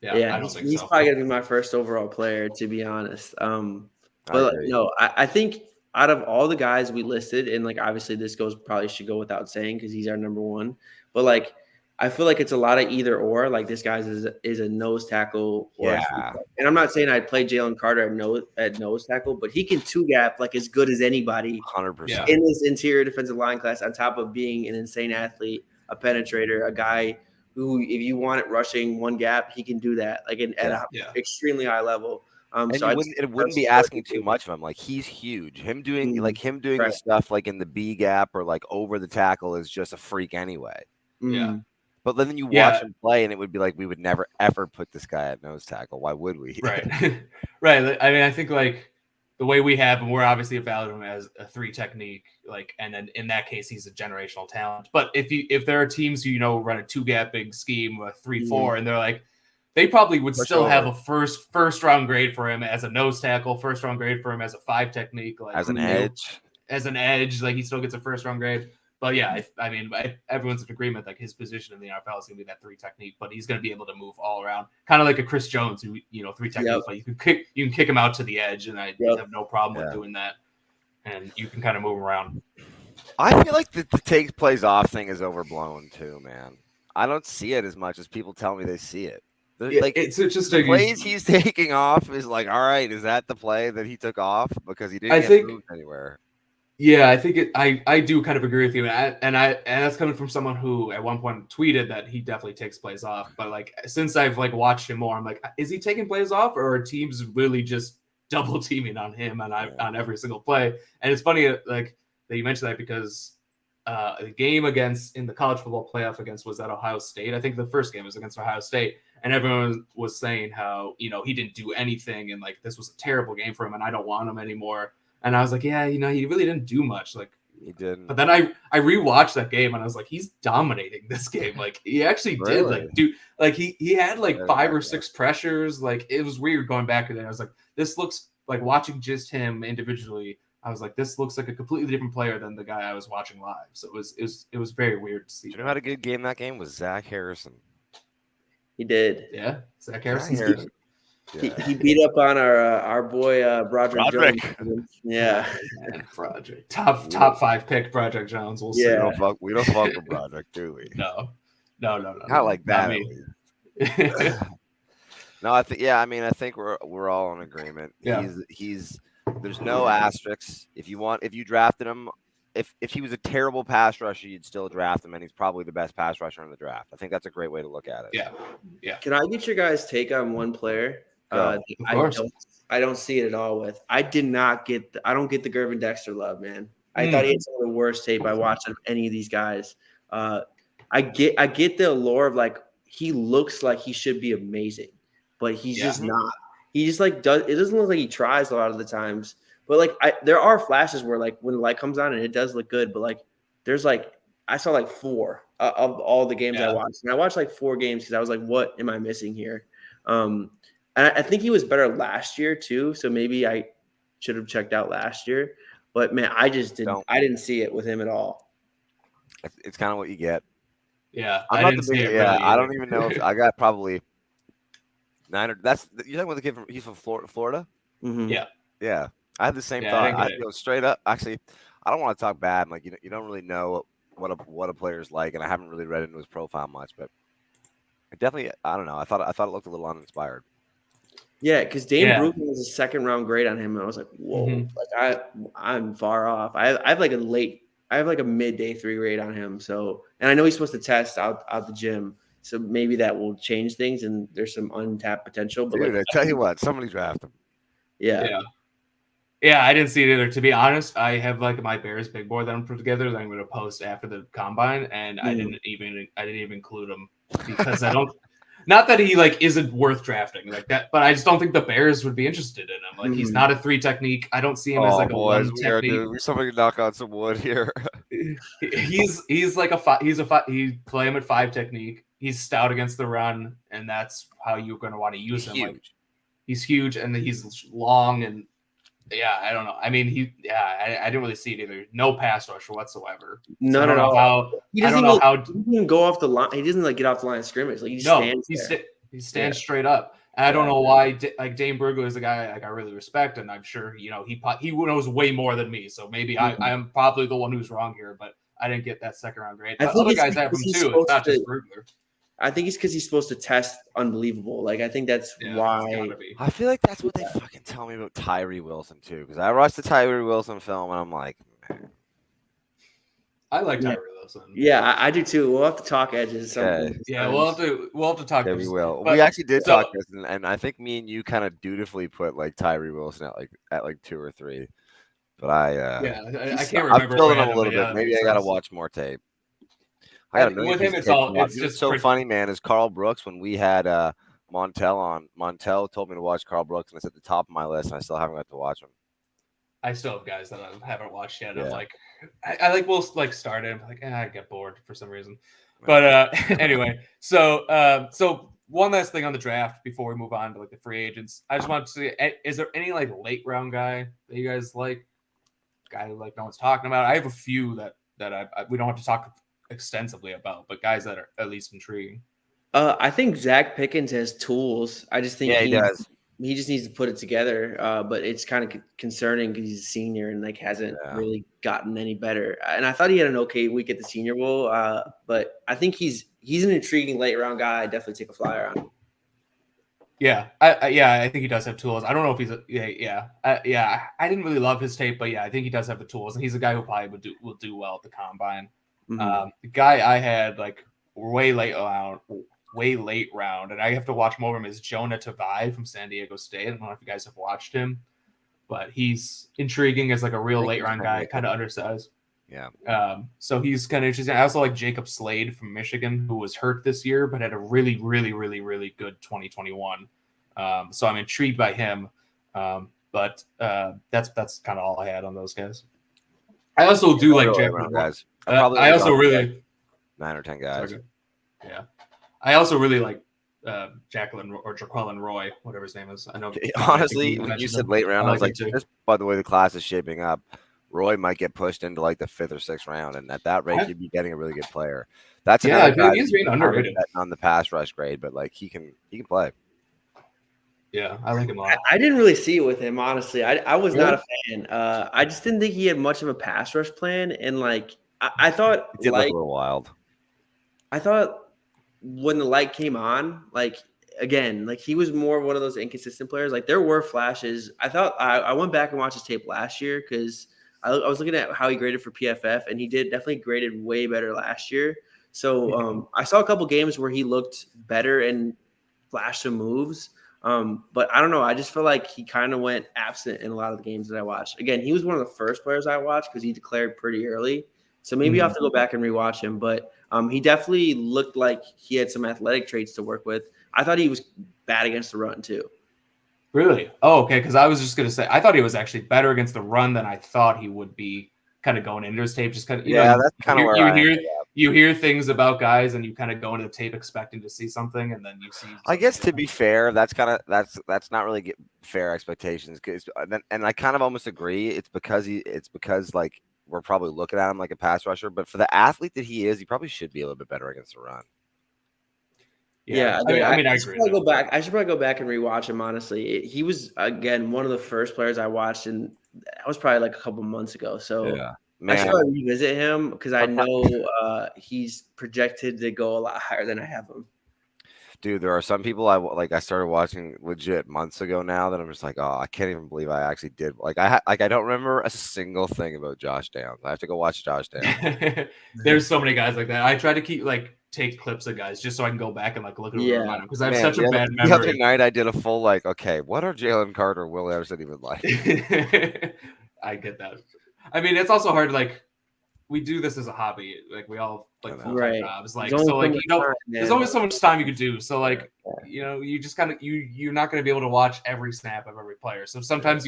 Yeah, he's probably gonna be my first overall player, to be honest. But no, I think out of all the guys we listed, and obviously this probably should go without saying because he's our number 1. But I feel like it's a lot of either or. This guy is a nose tackle. And I'm not saying I'd play Jalen Carter at nose tackle, but he can 2-gap as good as anybody 100% in this interior defensive line class, on top of being an insane athlete, a penetrator, a guy who, if you want it rushing 1 gap, he can do that at an extremely high level. And it wouldn't be asking too much of him. He's huge. Him doing the stuff in the B gap or over the tackle is just a freak anyway. Yeah. But then you watch him play, and it would be we would never ever put this guy at nose tackle. Why would we? Right. Right. I mean, I think the way we have him, we're obviously evaluating him as a 3 technique, and then in that case, he's a generational talent. But if there are teams who run a 2-gap big scheme, a 3-4, and they're they probably would Push still have over. a first round grade for him as a nose tackle, first round grade for him as a 5 technique, like as an edge. As an edge, like he still gets a first round grade. But yeah, I mean, everyone's in agreement like his position in the NFL is going to be that 3 technique, but he's going to be able to move all around, kind of like a Chris Jones, who 3 technique, but you can kick him out to the edge, and I have no problem with doing that, and you can kind of move around. I feel like the take plays off thing is overblown too, man. I don't see it as much as people tell me they see it. Like it's just the plays he's taking off is like, all right, is that the play that he took off because he didn't get moved anywhere? Yeah, I think I do kind of agree with you, and that's coming from someone who at one point tweeted that he definitely takes plays off. But like since I've like watched him more, I'm like, is he taking plays off, or are teams really just double teaming on him on every single play? And it's funny like that you mentioned that because the game in the college football playoff was at Ohio State. I think the first game was against Ohio State, and everyone was saying how he didn't do anything, and like this was a terrible game for him, and I don't want him anymore. And I was like, yeah, he really didn't do much. Like he didn't. But then I rewatched that game and I was like, he's dominating this game. Like he actually did he had like 5 or 6 pressures. Like it was weird going back to that. I was like, this looks like watching just him individually. I was like, this looks like a completely different player than the guy I was watching live. So it was very weird to see. Do you know how a good game that game was? Zach Harrison. He did. Yeah, Zach Harrison. Yeah. He beat up on our boy Broderick Jones. Yeah, Broderick, top 5 pick Broderick Jones. We'll see. We don't fuck with Broderick, do we? No. Not like that. No, I think I think we're all in agreement. Yeah. He's there's no asterisks. If you drafted him, if he was a terrible pass rusher, you'd still draft him, and he's probably the best pass rusher in the draft. I think that's a great way to look at it. Yeah. Can I get your guys' take on one player? Of course. I don't see it at all with. I don't get the Gervon Dexter love, man. I thought he had some of the worst tape I watched of any of these guys. I get the allure of like he looks like he should be amazing, but he's just not. He just like doesn't look like he tries a lot of the times. But like there are flashes where like when the light comes on and it does look good, but like there's like I saw like 4 of all the games I watched, and I watched like 4 games because I was like, what am I missing here? And I think he was better last year too, so maybe I should have checked out last year. But man, I just didn't. I didn't see it with him at all. It's kind of what you get. Yeah, I didn't see it. Yeah, I don't even know if I got probably 9 or that's you're talking about the kid he's from Florida. Mm-hmm. Yeah. I had the same thought. I go straight up. Actually, I don't want to talk bad. Like you don't really know what a player's like, and I haven't really read into his profile much, but definitely I don't know. I thought it looked a little uninspired. Yeah, because Dane Brugman was a 2nd round grade on him, and I was like, whoa, like I'm far off. I have like a mid day 3 grade on him. So, and I know he's supposed to test out the gym, so maybe that will change things, and there's some untapped potential. But dude, I tell you what, somebody draft him. Yeah, I didn't see it either. To be honest, I have like my Bears big board that I'm put together that I'm going to post after the combine, and I didn't even include him because I don't. Not that he like isn't worth drafting like that, but I just don't think the Bears would be interested in him. Like he's not a 3 technique. I don't see him as like a 1 technique. Somebody knock on some wood here. he's like a 5. He play him at 5 technique. He's stout against the run, and that's how you're going to want to use him. Huge. Like he's huge, and he's long, and I don't know. I mean, I didn't really see it either. No pass rusher whatsoever. No, I don't know how. He doesn't even go off the line. He doesn't like get off the line of scrimmage. Like he stands straight up. And I don't know why. Like Dane Brugler is a guy like I really respect, and I'm sure he knows way more than me. So maybe I am probably the one who's wrong here, but I didn't get that 2nd round grade. Other guys have him too. It's not just Brugler. I think it's because he's supposed to test unbelievable. Like I think that's why. I feel like that's what they fucking tell me about Tyree Wilson too. Because I watched the Tyree Wilson film and I'm like, man. I like Tyree Wilson. Yeah, I do too. We'll have to talk edges. Yeah, we'll have to talk. Yeah, we will. We actually did talk this, and I think me and you kind of dutifully put like Tyree Wilson at like 2 or 3. But I can't remember. I'm feeling him a little bit. Maybe I gotta watch more tape. With him, it's just so funny, man. Is Carl Brooks when we had Montel on? Montel told me to watch Carl Brooks, and it's at the top of my list, and I still haven't got to watch him. I still have guys that I haven't watched yet. Yeah. I'm like, I will like start it. I'm like, I get bored for some reason. But anyway, so one last thing on the draft before we move on to like the free agents. I just wanted to see, is there any like late round guy that you guys like? Guy who like no one's talking about. I have a few that we don't have to talk extensively about, but guys that are at least intriguing. I think Zach Pickens has tools. I just think he does. He just needs to put it together. But it's kind of concerning because he's a senior and like hasn't really gotten any better. And I thought he had an okay week at the Senior Bowl. But I think he's an intriguing late round guy. I'd definitely take a flyer on him. Yeah, I think he does have tools. I don't know if he's I didn't really love his tape, but yeah, I think he does have the tools, and he's a guy who probably will do well at the combine. Mm-hmm. The guy I had like way late round, and I have to watch more of him is Jonah Tavai from San Diego State. I don't know if you guys have watched him, but he's intriguing as like a real late round guy, kind of undersized. Yeah. So he's kind of interesting. I also like Jacob Slade from Michigan, who was hurt this year, but had a really, really, really, really good 2021. So I'm intrigued by him. But that's kind of all I had on those guys. I also do like Jalen guys. I also really 9 or 10 guys. Yeah. I also really like Jacqueline or Jaqueline Roy, whatever his name is. I know. Honestly, when you said late round, I was like, just by the way the class is shaping up, Roy might get pushed into like the 5th or 6th round, and at that rate, you'd be getting a really good player. That's I feel like he's being underrated on the pass rush grade, but like he can play. Yeah, I like him a lot. I didn't really see it with him, honestly. I was not a fan. I just didn't think he had much of a pass rush plan, and like I thought it did look a little wild. I thought when the light came on, like again, like he was more one of those inconsistent players. Like there were flashes. I thought I went back and watched his tape last year because I was looking at how he graded for PFF, and he definitely graded way better last year. So I saw a couple games where he looked better and flashed some moves. But I don't know. I just feel like he kind of went absent in a lot of the games that I watched. Again, he was one of the first players I watched because he declared pretty early. So maybe I'll have to go back and rewatch him. But he definitely looked like he had some athletic traits to work with. I thought he was bad against the run too. Really? Oh, okay. Because I was just gonna say I thought he was actually better against the run than I thought he would be. Kind of going into his tape, just kind of that's kind of where you hear things about guys, and you kind of go into the tape expecting to see something, and then you see. I guess to be fair, that's not really fair expectations. And I kind of almost agree. It's because like we're probably looking at him like a pass rusher, but for the athlete that he is, he probably should be a little bit better against the run. Yeah, I mean, I should probably go back. I should probably go back and rewatch him. Honestly, he was again one of the first players I watched, and that was probably like a couple months ago. So I should probably revisit him because I know he's projected to go a lot higher than I have him. Dude, there are some people I started watching legit months ago now that I'm just like, oh, I can't even believe I actually did. I don't remember a single thing about Josh Downs. I have to go watch Josh Downs. There's so many guys like that. I try to keep take clips of guys just so I can go back and look at them because I have such a bad memory. The other night I did a full okay, what are Jalen Carter, Will Anderson even like? I get that. I mean, it's also hard. We do this as a hobby. We all full-time jobs. There's always so much time you could do. So you just kind of you're not going to be able to watch every snap of every player. So sometimes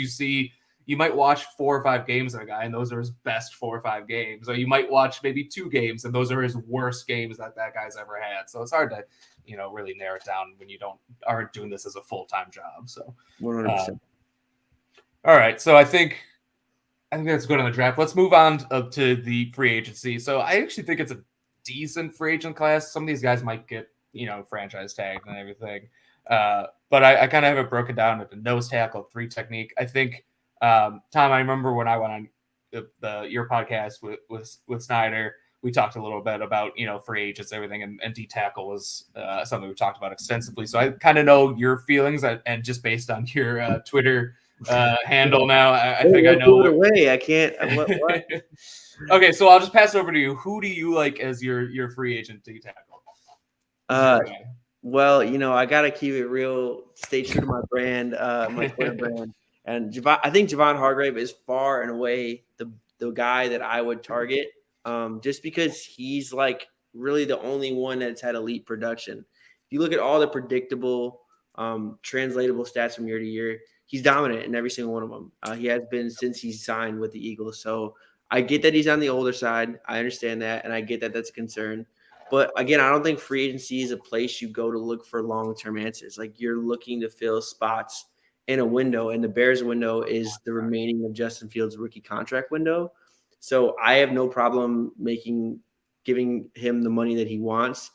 you might watch 4 or 5 games of a guy, and those are his best 4 or 5 games. Or you might watch maybe 2 games, and those are his worst games that guy's ever had. So it's hard to, really narrow it down when you aren't doing this as a full-time job. So 100%. All right. So I think that's good on the draft. Let's move on to the free agency. So I actually think it's a decent free agent class. Some of these guys might get, franchise tagged and everything. But I kind of have it broken down into nose tackle, 3 technique. I think, Tom, I remember when I went on your podcast with Snyder, we talked a little bit about, free agents, everything, and D tackle was something we talked about extensively. So I kind of know your feelings, and just based on your Twitter handle now, I think I know. Away. I can't. What? Okay, so I'll just pass it over to you. Who do you like as your free agent D tackle? Well, I gotta keep it real. Stay true to my brand, my Twitter brand. And I think Javon Hargrave is far and away the guy that I would target, just because he's really the only one that's had elite production. If you look at all the predictable, translatable stats from year to year, he's dominant in every single one of them. He has been since he's signed with the Eagles. So I get that he's on the older side. I understand that, and I get that that's a concern. But again, I don't think free agency is a place you go to look for long-term answers. Like you're looking to fill spots in a window, and the Bears window is the remaining of Justin Fields' rookie contract window. So I have no problem giving him the money that he wants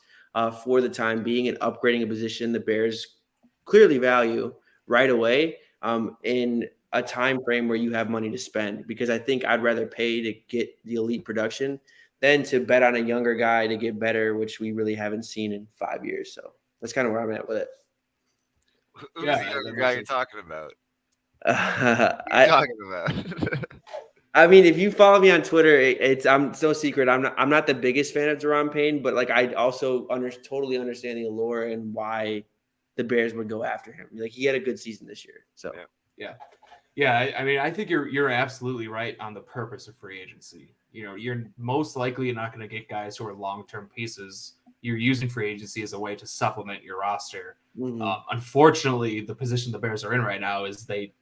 for the time being and upgrading a position the Bears clearly value right away in a time frame where you have money to spend. Because I think I'd rather pay to get the elite production than to bet on a younger guy to get better, which we really haven't seen in 5 years. So that's kind of where I'm at with it. Who's the younger guy you're talking about? I mean, if you follow me on Twitter, it's no secret. I'm not the biggest fan of Daron Payn, but like I also totally understand the allure and why the Bears would go after him. Like he had a good season this year. So yeah. I mean, I think you're absolutely right on the purpose of free agency. You're most likely not going to get guys who are long-term pieces. You're using free agency as a way to supplement your roster. Mm-hmm. Unfortunately, the position the Bears are in right now is they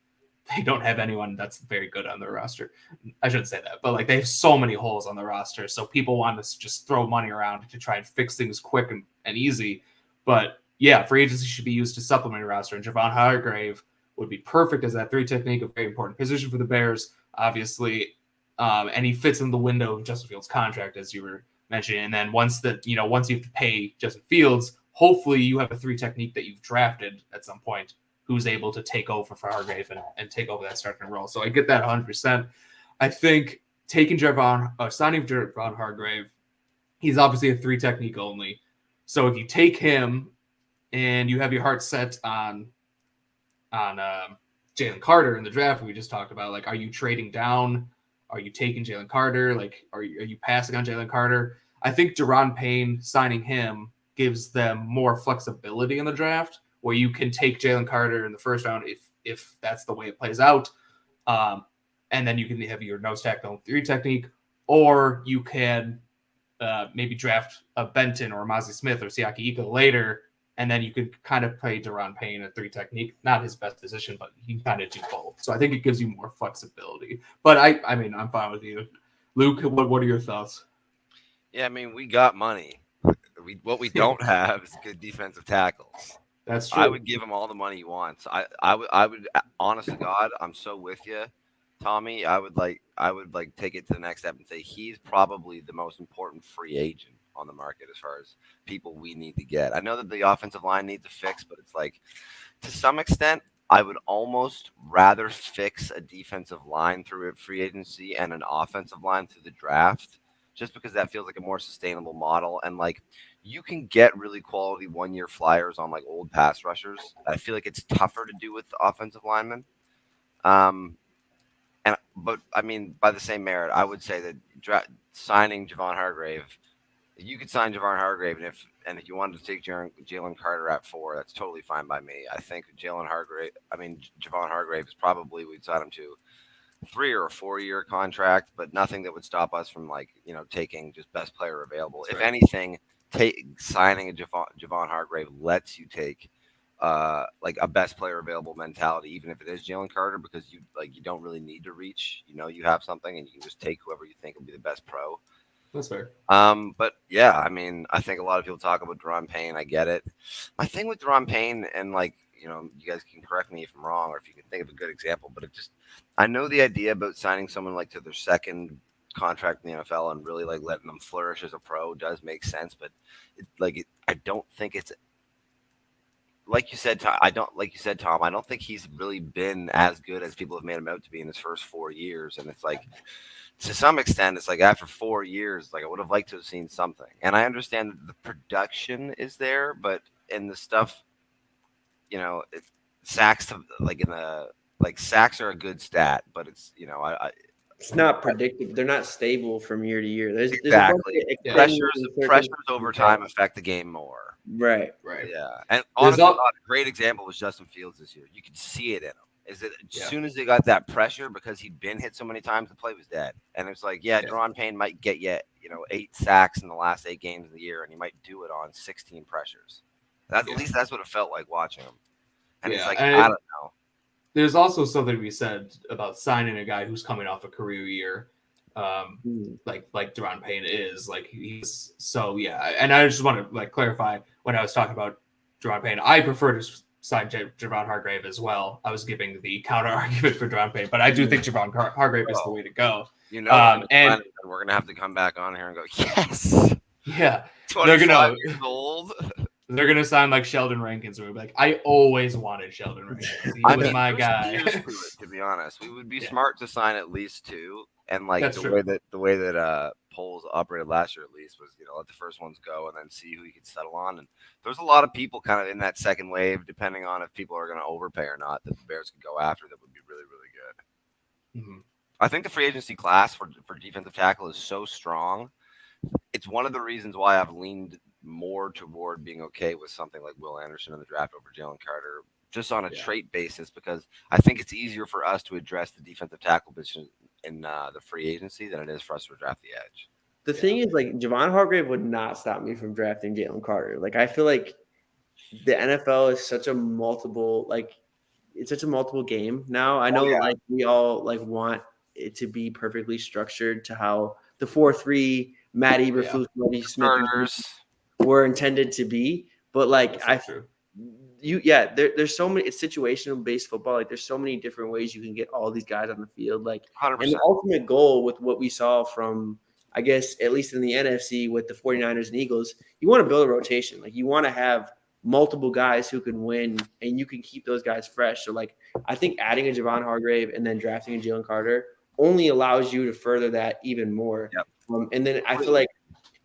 don't have anyone that's very good on their roster. I shouldn't say that, but like they have so many holes on the roster. So people want to just throw money around to try and fix things quick and easy. But yeah, free agency should be used to supplement your roster. And Javon Hargrave would be perfect as that 3 technique, a very important position for the Bears, obviously. And he fits in the window of Justin Fields' contract, as you were mentioning. And then once you have to pay Justin Fields, hopefully you have a 3 technique that you've drafted at some point who's able to take over for Hargrave and take over that starting role. So I get that 100%. I think signing Javon Hargrave, he's obviously a 3 technique only. So if you take him and you have your heart set on Jalen Carter in the draft we just talked about, like, are you trading down? Are you taking Jalen Carter? Like, are you passing on Jalen Carter? I think Daron Payn signing him gives them more flexibility in the draft, where you can take Jalen Carter in the first round if that's the way it plays out, and then you can have your nose tackle 3 technique, or you can maybe draft a Benton or a Mazi Smith or Siaki later, and then you could kind of play Daron Payn at 3 technique. Not his best position, but he can kind of do both. So I think it gives you more flexibility. But I mean, I'm fine with you. Luke, what are your thoughts? Yeah, I mean, we got money. What we don't have is good defensive tackles. That's true. I would give him all the money he wants. I would honest to God, I'm so with you, Tommy. I would take it to the next step and say he's probably the most important free agent on the market as far as people we need to get. I know that the offensive line needs a fix, but it's like to some extent, I would almost rather fix a defensive line through a free agency and an offensive line through the draft, just because that feels like a more sustainable model. And like you can get really quality 1-year flyers on like old pass rushers. I feel like it's tougher to do with offensive linemen. But I mean, by the same merit, I would say that signing Javon Hargrave, you could sign Javon Hargrave, and if you wanted to take Jalen Carter at 4, that's totally fine by me. I think Javon Hargrave is probably, we'd sign him to 3 or a 4-year contract, but nothing that would stop us from taking just best player available. That's if right. Anything, signing a Javon Hargrave lets you take like a best player available mentality, even if it is Jalen Carter, because you don't really need to reach. You have something, and you can just take whoever you think will be the best pro. That's fair. But yeah, I mean, I think a lot of people talk about Daron Payn. I get it. My thing with Daron Payn, and you guys can correct me if I'm wrong, or if you can think of a good example, but I know the idea about signing someone like to their second contract in the NFL and really like letting them flourish as a pro does make sense, but I don't think it's like you said, Tom. I don't think he's really been as good as people have made him out to be in his first 4 years, and it's like, to some extent, it's like after 4 years, like I would have liked to have seen something. And I understand that the production is there, but in the stuff, sacks sacks are a good stat, but it's it's not predictive. They're not stable from year to year. There's exactly pressures over time affect the game more. Right. Yeah, and honestly, a great example was Justin Fields this year. You could see it in him. Is that as soon as they got that pressure, because he'd been hit so many times, the play was dead. And it's like, Daron Payn might get 8 sacks in the last 8 games of the year, and he might do it on 16 pressures. At least that's what it felt like watching him. And it's like, I don't know. There's also something to be said about signing a guy who's coming off a career year. like Daron Payn is. Like he's so And I just want to like clarify when I was talking about Daron Payn, I prefer to sign Javon Hargrave as well. I was giving the counter argument for Daron Payn, but I do think Javon Hargrave is the way to go. And we're gonna have to come back on here and go, yes, yeah, 25 years old. They're gonna sign like Sheldon Rankins, or we'll be like, I always wanted Sheldon Rankins. He was my guy. To be honest, we would be smart to sign at least 2, and like That's the way that polls operated last year at least was let the first ones go and then see who you could settle on. And there's a lot of people kind of in that second wave, depending on if people are going to overpay or not, that the Bears could go after that would be really, really good. Mm-hmm. I think the free agency class for defensive tackle is so strong. It's one of the reasons why I've leaned more toward being okay with something like Will Anderson in the draft over Jalen Carter, just on a trait basis, because I think it's easier for us to address the defensive tackle position in the free agency than it is for us to draft the edge. The thing is, like, Javon Hargrave would not stop me from drafting Jalen Carter. Like, I feel like the NFL is such a multiple game now. I know like we all like want it to be perfectly structured to how the 4-3 Matt Eberflus, Lovie Smith were intended to be, but like there's so many. It's situational based football. Like there's so many different ways you can get all these guys on the field. Like 100%. And the ultimate goal with what we saw from, I guess, at least in the NFC with the 49ers and Eagles, you want to build a rotation. Like you want to have multiple guys who can win, and you can keep those guys fresh. So like I think adding a Javon Hargrave and then drafting a Jalen Carter only allows you to further that even more. Yep. And then I feel like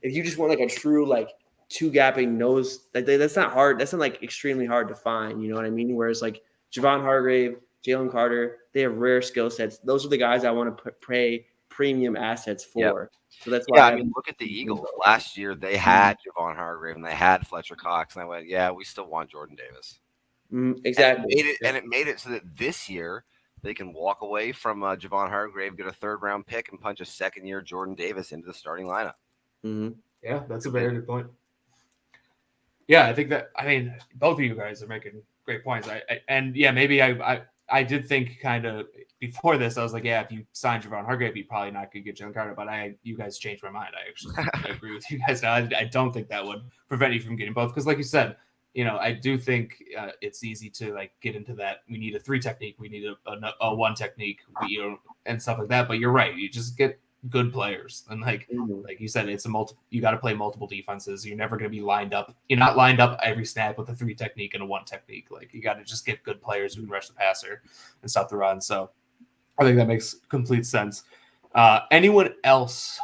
if you just want like a true like two-gapping nose, that's not hard. That's not like extremely hard to find. You know what I mean? Whereas like Javon Hargrave, Jalen Carter, they have rare skill sets. Those are the guys I want to pay premium assets for. Yep. So that's why. I mean, look at the Eagles last year. They had Javon Hargrave and they had Fletcher Cox, and I went, yeah, we still want Jordan Davis. Exactly. And it made it so that this year they can walk away from Javon Hargrave, get a third-round pick, and punch a second-year Jordan Davis into the starting lineup. Mm-hmm. Yeah, that's a very good point. Yeah, I think that. I mean, both of you guys are making great points. Maybe I did think kind of before this. I was like, yeah, if you sign Javon Hargrave, you probably not going to get Jalen Carter. But you guys changed my mind. I actually agree with you guys now. I don't think that would prevent you from getting both, because, like you said, I do think it's easy to like get into that. We need a 3 technique. We need a 1 technique. And stuff like that. But you're right. You just get good players, and like you said, it's you got to play multiple defenses. You're never going to be lined up. You're not lined up every snap with a 3 technique and a 1 technique. Like you got to just get good players who can rush the passer and stop the run. So I think that makes complete sense. Anyone else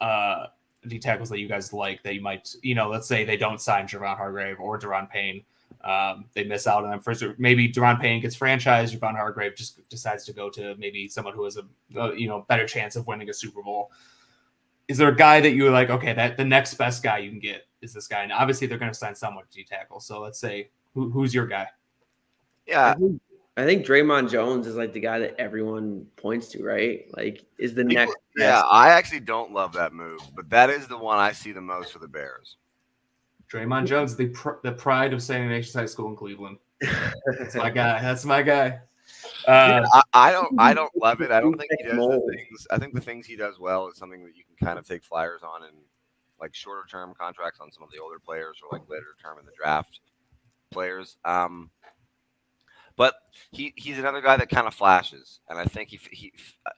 D tackles that you guys like that you might, let's say they don't sign Javon Hargrave or Daron Payn. They miss out on them first. Maybe Daron Payn gets franchised. Javon Hargrave just decides to go to maybe someone who has a better chance of winning a Super Bowl. Is there a guy that you're like, okay, that the next best guy you can get is this guy? And obviously they're going to sign someone to tackle. So let's say who's your guy? Yeah, I think Dre'Mont Jones is like the guy that everyone points to, right? Like is the next. Yeah, I actually don't love that move, but that is the one I see the most for the Bears. Dre'Mont Jones, the pride of St. Ignatius High School in Cleveland. That's my guy. That's my guy. I don't love it. I don't think he does the things. I think the things he does well is something that you can kind of take flyers on and like shorter term contracts on some of the older players or like later term in the draft players. But he's another guy that kind of flashes, and I think he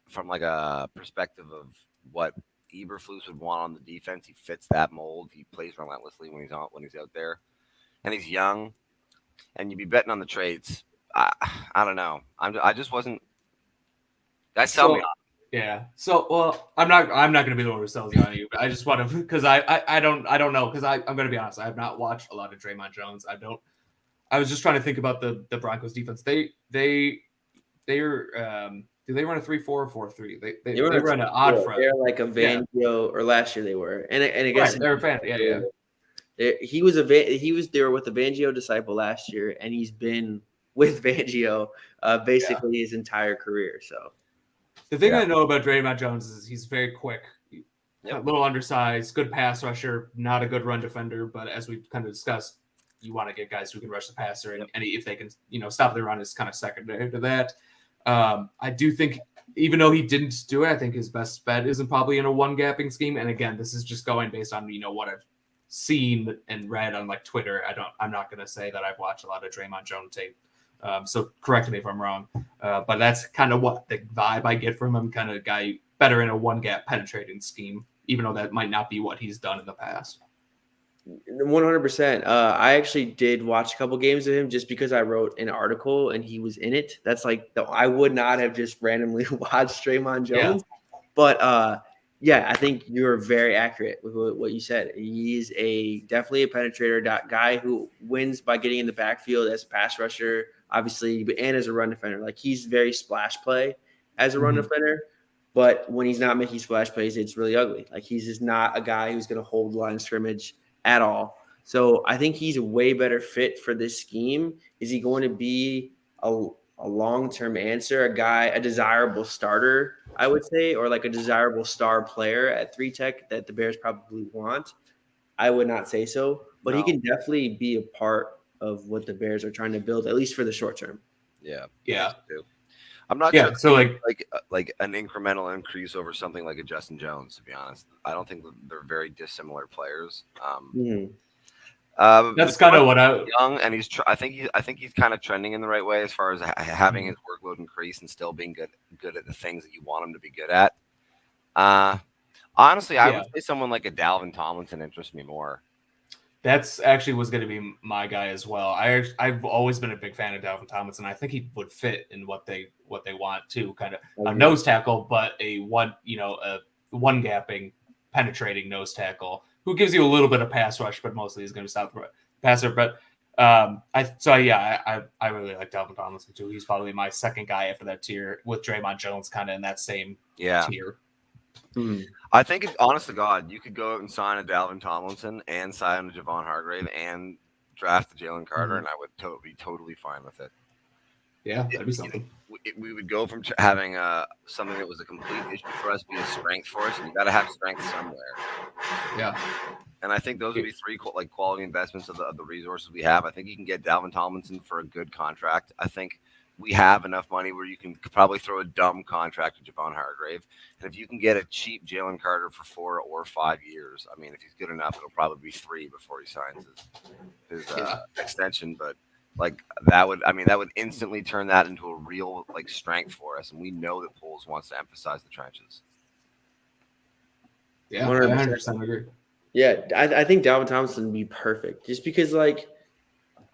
from like a perspective of what Eberflus would want on the defense, he fits that mold. He plays relentlessly when he's out there, and he's young. And you'd be betting on the trades. I don't know. I just wasn't. Guys, tell me on. Yeah. So I'm not going to be the one who sells you on you. But I just want to, because I don't know, because I'm going to be honest. I have not watched a lot of Dre'Mont Jones. I was just trying to think about the Broncos defense. They're do they run a 3-4 or 4-3? They run an odd front. They're like a Vangio, or last year they were, and I guess they're a fan. Yeah. He was there with the Vangio disciple last year, and he's been with Vangio basically his entire career. So the thing I know about Dre'Mont Jones is he's very quick, a little undersized, good pass rusher, not a good run defender, but as we kind of discussed, you want to get guys who can rush the passer, and if they can, stop the run is kind of secondary to that. I do think even though he didn't do it, I think his best bet isn't probably in a one gapping scheme. And again, this is just going based on what I've seen and read on like Twitter. I'm not going to say that I've watched a lot of Dre'Mont Jones tape. So correct me if I'm wrong. But that's kind of what the vibe I get from him, kind of guy better in a one gap penetrating scheme, even though that might not be what he's done in the past. 100%. I actually did watch a couple games of him just because I wrote an article and he was in it. That's like I would not have just randomly watched Dre'Mont Jones. Yeah. But yeah, I think you're very accurate with what you said. He's definitely a penetrator guy who wins by getting in the backfield as a pass rusher, obviously, and as a run defender. Like he's very splash play as a run defender. But when he's not making splash plays, it's really ugly. Like he's just not a guy who's going to hold the line of scrimmage at all. So I think he's a way better fit for this scheme. Is he going to be a long-term answer, a desirable starter, I would say, or like a desirable star player at 3-tech that the Bears probably want? I would not say so, but he can definitely be a part of what the Bears are trying to build, at least for the short term. Yeah. I'm not sure. So like an incremental increase over something like a Justin Jones. To be honest, I don't think they're very dissimilar players. That's kind of what young, and I think he's kind of trending in the right way as far as having his workload increase and still being good at the things that you want him to be good at. Honestly, I would say someone like a Dalvin Tomlinson interests me more. That's actually was going to be my guy as well. I've always been a big fan of Dalvin Tomlinson. I think he would fit in what they want to, kind of a nose tackle, but a one gapping, penetrating nose tackle who gives you a little bit of pass rush, but mostly is going to stop the passer. But I really like Dalvin Tomlinson too. He's probably my second guy after that tier, with Dre'Mont Jones kind of in that same tier. I think, honest to God, you could go out and sign a Dalvin Tomlinson and sign a Javon Hargrave and draft a Jalen Carter, and I would be totally fine with it. Yeah, that'd be something. We would go from having something that was a complete issue for us be a strength for us, and you got to have strength somewhere. Yeah. And I think those would be three quality investments of the resources we have. I think you can get Dalvin Tomlinson for a good contract. I think we have enough money where you can probably throw a dumb contract to Javon Hargrave. And if you can get a cheap Jalen Carter for 4 or 5 years, I mean, if he's good enough, it'll probably be 3 before he signs his extension. But that would instantly turn that into a real strength for us. And we know that Poles wants to emphasize the trenches. Yeah, 100% agree. Yeah, I think Dalvin Tomlinson would be perfect just because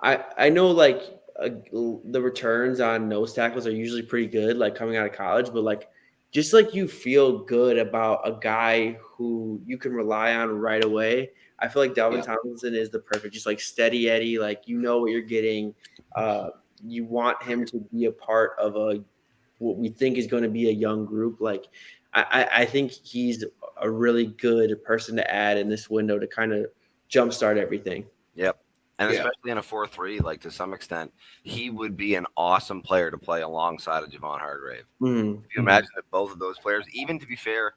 I know the returns on nose tackles are usually pretty good, coming out of college, but just you feel good about a guy who you can rely on right away. I feel like Dalvin Tomlinson is the perfect, just steady Eddie, you know what you're getting. You want him to be a part of what we think is going to be a young group. I think he's a really good person to add in this window to kind of jumpstart everything. Yep. And especially in a 4-3, to some extent, he would be an awesome player to play alongside of Javon Hargrave. Mm-hmm. If you imagine that both of those players, even to be fair,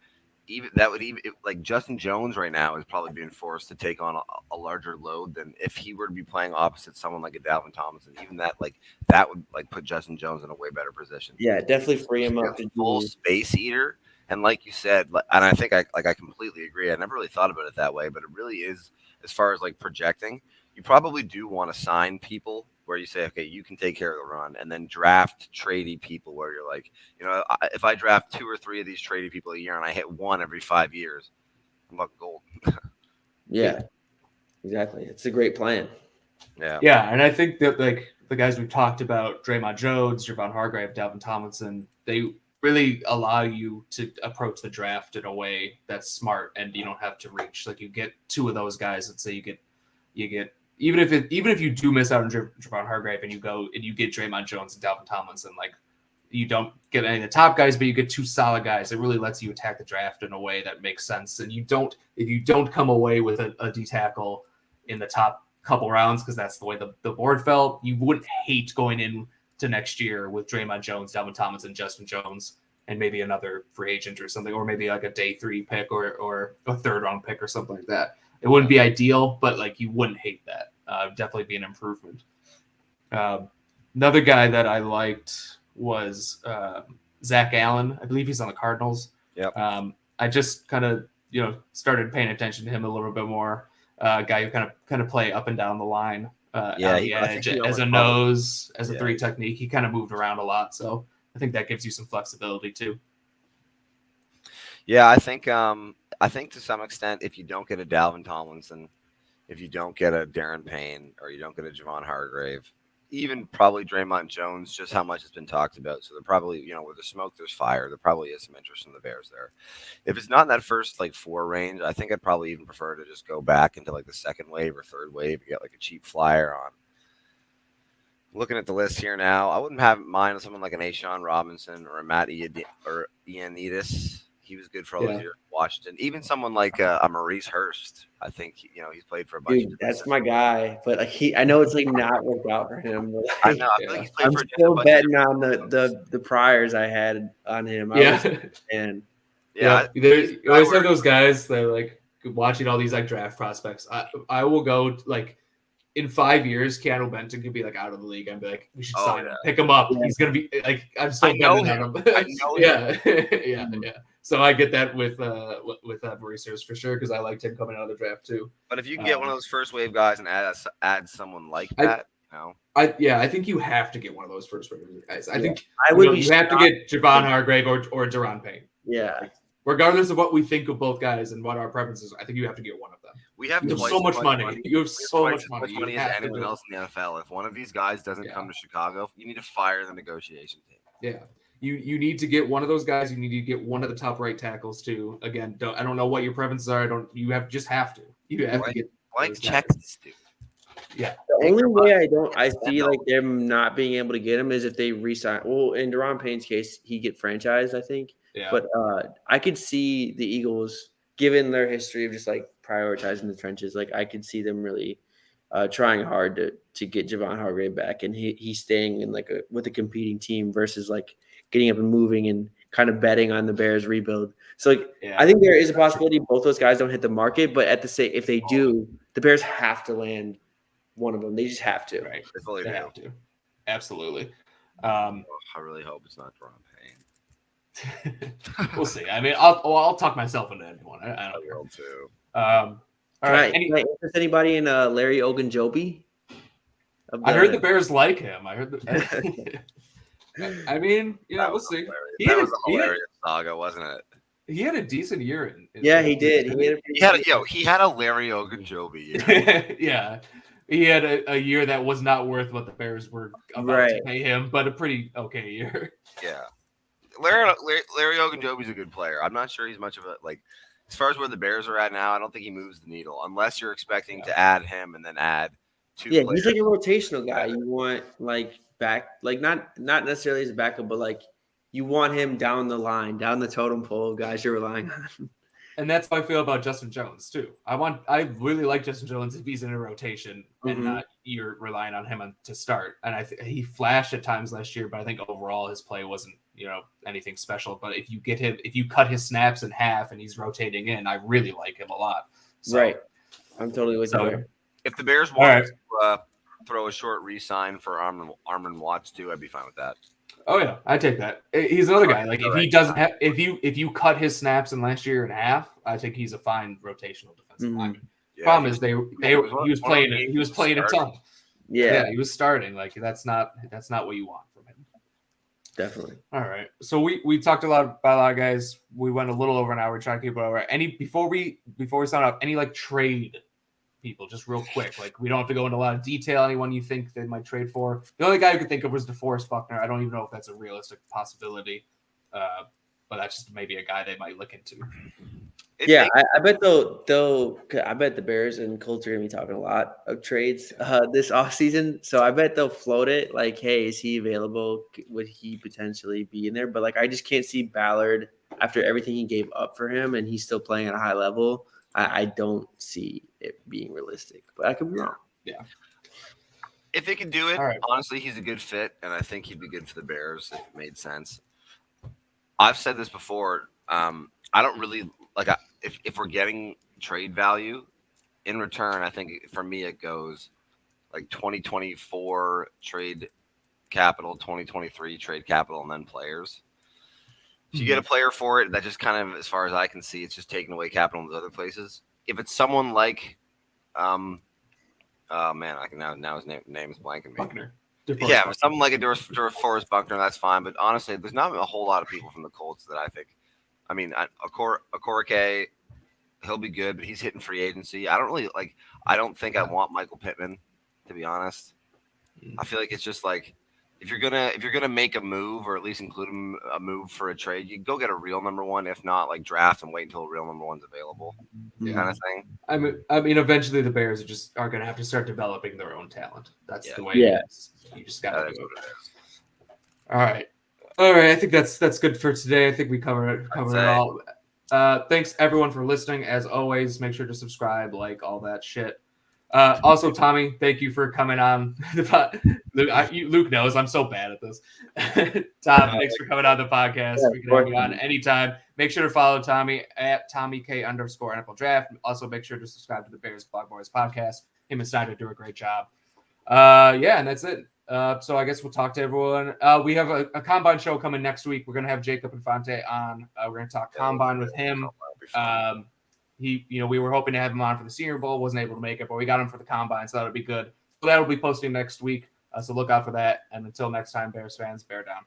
Justin Jones right now is probably being forced to take on a larger load than if he were to be playing opposite someone like a Dalvin Tomlinson. Even that would put Justin Jones in a way better position. Yeah, definitely free him up to full space eater. And like you said, and I think I completely agree. I never really thought about it that way, but it really is, as far as projecting. You probably do want to sign people where you say, okay, you can take care of the run, and then draft tradey people where you're if I draft 2 or 3 of these tradey people a year and I hit 1 every 5 years, I'm fucking gold. Yeah, exactly. It's a great plan. Yeah, and I think that the guys we've talked about, Dre'Mont Jones, Javon Hargrave, Dalvin Tomlinson, they really allow you to approach the draft in a way that's smart, and you don't have to reach. You get 2 of those guys. Let's say you get even if you do miss out on Javon Hargrave and you go and you get Dre'Mont Jones and Dalvin Tomlinson, you don't get any of the top guys, but you get 2 solid guys. It really lets you attack the draft in a way that makes sense. And if you don't come away with a D tackle in the top couple rounds, because that's the way the board fell, you wouldn't hate going in to next year with Dre'Mont Jones, Dalvin Tomlinson, Justin Jones, and maybe another free agent or something, or maybe a day 3 pick or a 3rd round pick or something like that. It wouldn't be ideal, but you wouldn't hate that. Definitely be an improvement. Another guy that I liked was Zach Allen. I believe he's on the Cardinals. Yep. I just kind of started paying attention to him a little bit more. Guy who kind of play up and down the line, on the edge as a nose, as a 3 technique. He kind of moved around a lot, so I think that gives you some flexibility too. Yeah, I think to some extent, if you don't get a Dalvin Tomlinson, if you don't get a Darren Payn, or you don't get a Javon Hargrave, even probably Dre'Mont Jones, just how much has been talked about. So they're probably, where there's smoke, there's fire. There probably is some interest in the Bears there. If it's not in that first 4 range, I think I'd probably even prefer to just go back into the second wave or third wave and get a cheap flyer on. Looking at the list here now, I wouldn't have in mind someone like an Ashawn Robinson or a Matt Ioannidis. He was good for all those years in Washington. Even someone like a Maurice Hurst. I think he's played for a bunch. Dude, that's my guy, but I know it's not worked out for him. But I know. I feel like he's played I'm for still betting on the priors I had on him. You always have those guys that are watching all these draft prospects. I will go in 5 years, Keanu Benton could be out of the league. I'd be like, we should sign him, pick him up. Yeah. He's gonna be I'm still betting on him. I know him. Yeah. So I get that with Maurice Hurst for sure, because I liked him coming out of the draft too. But if you can get one of those first wave guys and add someone like that, I think you have to get one of those first wave guys. I think you have to get Javon Hargrave or Daron Payn. Yeah. Regardless of what we think of both guys and what our preferences, I think you have to get one of them. We have so much money. You have so much money. As anyone else in the NFL. If one of these guys doesn't come to Chicago, you need to fire the negotiation team. Yeah. You need to get one of those guys. You need to get one of the top right tackles too. Again, I don't know what your preferences are. You have to get Texas, dude. Yeah. The only way I see them not being able to get him is if they re-sign. Well, in Daron Payne's case, he get franchised, I think. Yeah. But I could see the Eagles, given their history of just prioritizing the trenches, I could see them really trying hard to get Javon Hargrave back, and he's staying in with a competing team versus getting up and moving and kind of betting on the Bears rebuild. So I think there is a possibility both those guys don't hit the market, but if they do, the Bears have to land one of them. They just have to. Right. They have to. Absolutely. I really hope it's not Daron Payn. We'll see. I mean, I'll talk myself into anyone. I don't will too. All right. Can I interest anybody in Larry Ogunjobi? I heard the Bears like him. I heard I mean, we'll see. That was a hilarious saga, wasn't it? He had a decent year. Yeah, he did. He had a Larry Ogunjobi year. Yeah. He had a year that was not worth what the Bears were about to pay him, but a pretty okay year. Yeah. Larry Ogunjobi's a good player. I'm not sure he's much of a as far as where the Bears are at now, I don't think he moves the needle unless you're expecting to add him and then add 2 players. He's a rotational guy. You want back not necessarily as a backup, but you want him down the line, down the totem pole of guys you're relying on. And that's how I feel about Justin Jones too. I really like Justin Jones if he's in a rotation and not you're relying on him to start. And he flashed at times last year, but I think overall his play wasn't anything special. But if you cut his snaps in half and he's rotating in, I really like him a lot. So, right, I'm totally with you. If the Bears want to throw a short re-sign for Armand Watts too, I'd be fine with that. Oh yeah, I take that. He's another guy. If he doesn't have, if you cut his snaps in last year in half, I think he's a fine rotational defensive lineman. Yeah, problem is he was playing a ton. Yeah, he was starting. That's not what you want from him. Definitely. All right. So we talked about a lot of guys. We went a little over an hour. We're trying to keep it over. Before we sign off, any trade people, just real quick. We don't have to go into a lot of detail. Anyone you think they might trade for? The only guy I could think of was DeForest Buckner. I don't even know if that's a realistic possibility, but that's just maybe a guy they might look into. Yeah, I bet I bet the Bears and Colts are gonna be talking a lot of trades this offseason. So I bet they'll float it hey, is he available? Would he potentially be in there? But I just can't see Ballard after everything he gave up for him, and he's still playing at a high level. I don't see it being realistic, but I could be wrong. Yeah. If he can do it, honestly, he's a good fit, and I think he'd be good for the Bears if it made sense. I've said this before. I don't really if we're getting trade value in return. I think for me it goes 2024 trade capital, 2023 trade capital, and then players. If you get a player for it, that just kind of, as far as I can see, it's just taking away capital in those other places. If it's someone like, oh man, I can now his name is blanking me. Buckner. Yeah, if someone like a DeForest Buckner, that's fine. But honestly, there's not a whole lot of people from the Colts that I think. I mean, Okorike, he'll be good, but he's hitting free agency. I don't think I want Michael Pittman, to be honest. I feel like it's just like if you're gonna make a move or at least include a move for a trade, you go get a real number one. If not, like draft and wait until a real number one's available, kind of thing. I mean, eventually the Bears are going to have to start developing their own talent. That's the way it is. You just got to do it. All right. I think that's good for today. I think we covered it all. Thanks everyone for listening. As always, make sure to subscribe, like all that shit. Also, Tommy, thank you for coming on. Luke knows I'm so bad at this. Tom, thanks for coming on the podcast. We can have you on anytime. Make sure to follow Tommy at TommyK_NFL Draft. Also, make sure to subscribe to the Bears Blog Boys podcast. Him and Snyder do a great job. And that's it. So I guess we'll talk to everyone. We have a Combine show coming next week. We're going to have Jacob Infante on. We're going to talk Combine with him. We were hoping to have him on for the Senior Bowl. Wasn't able to make it, but we got him for the Combine, so that'll be good. So that'll be posting next week. So look out for that. And until next time, Bears fans, bear down.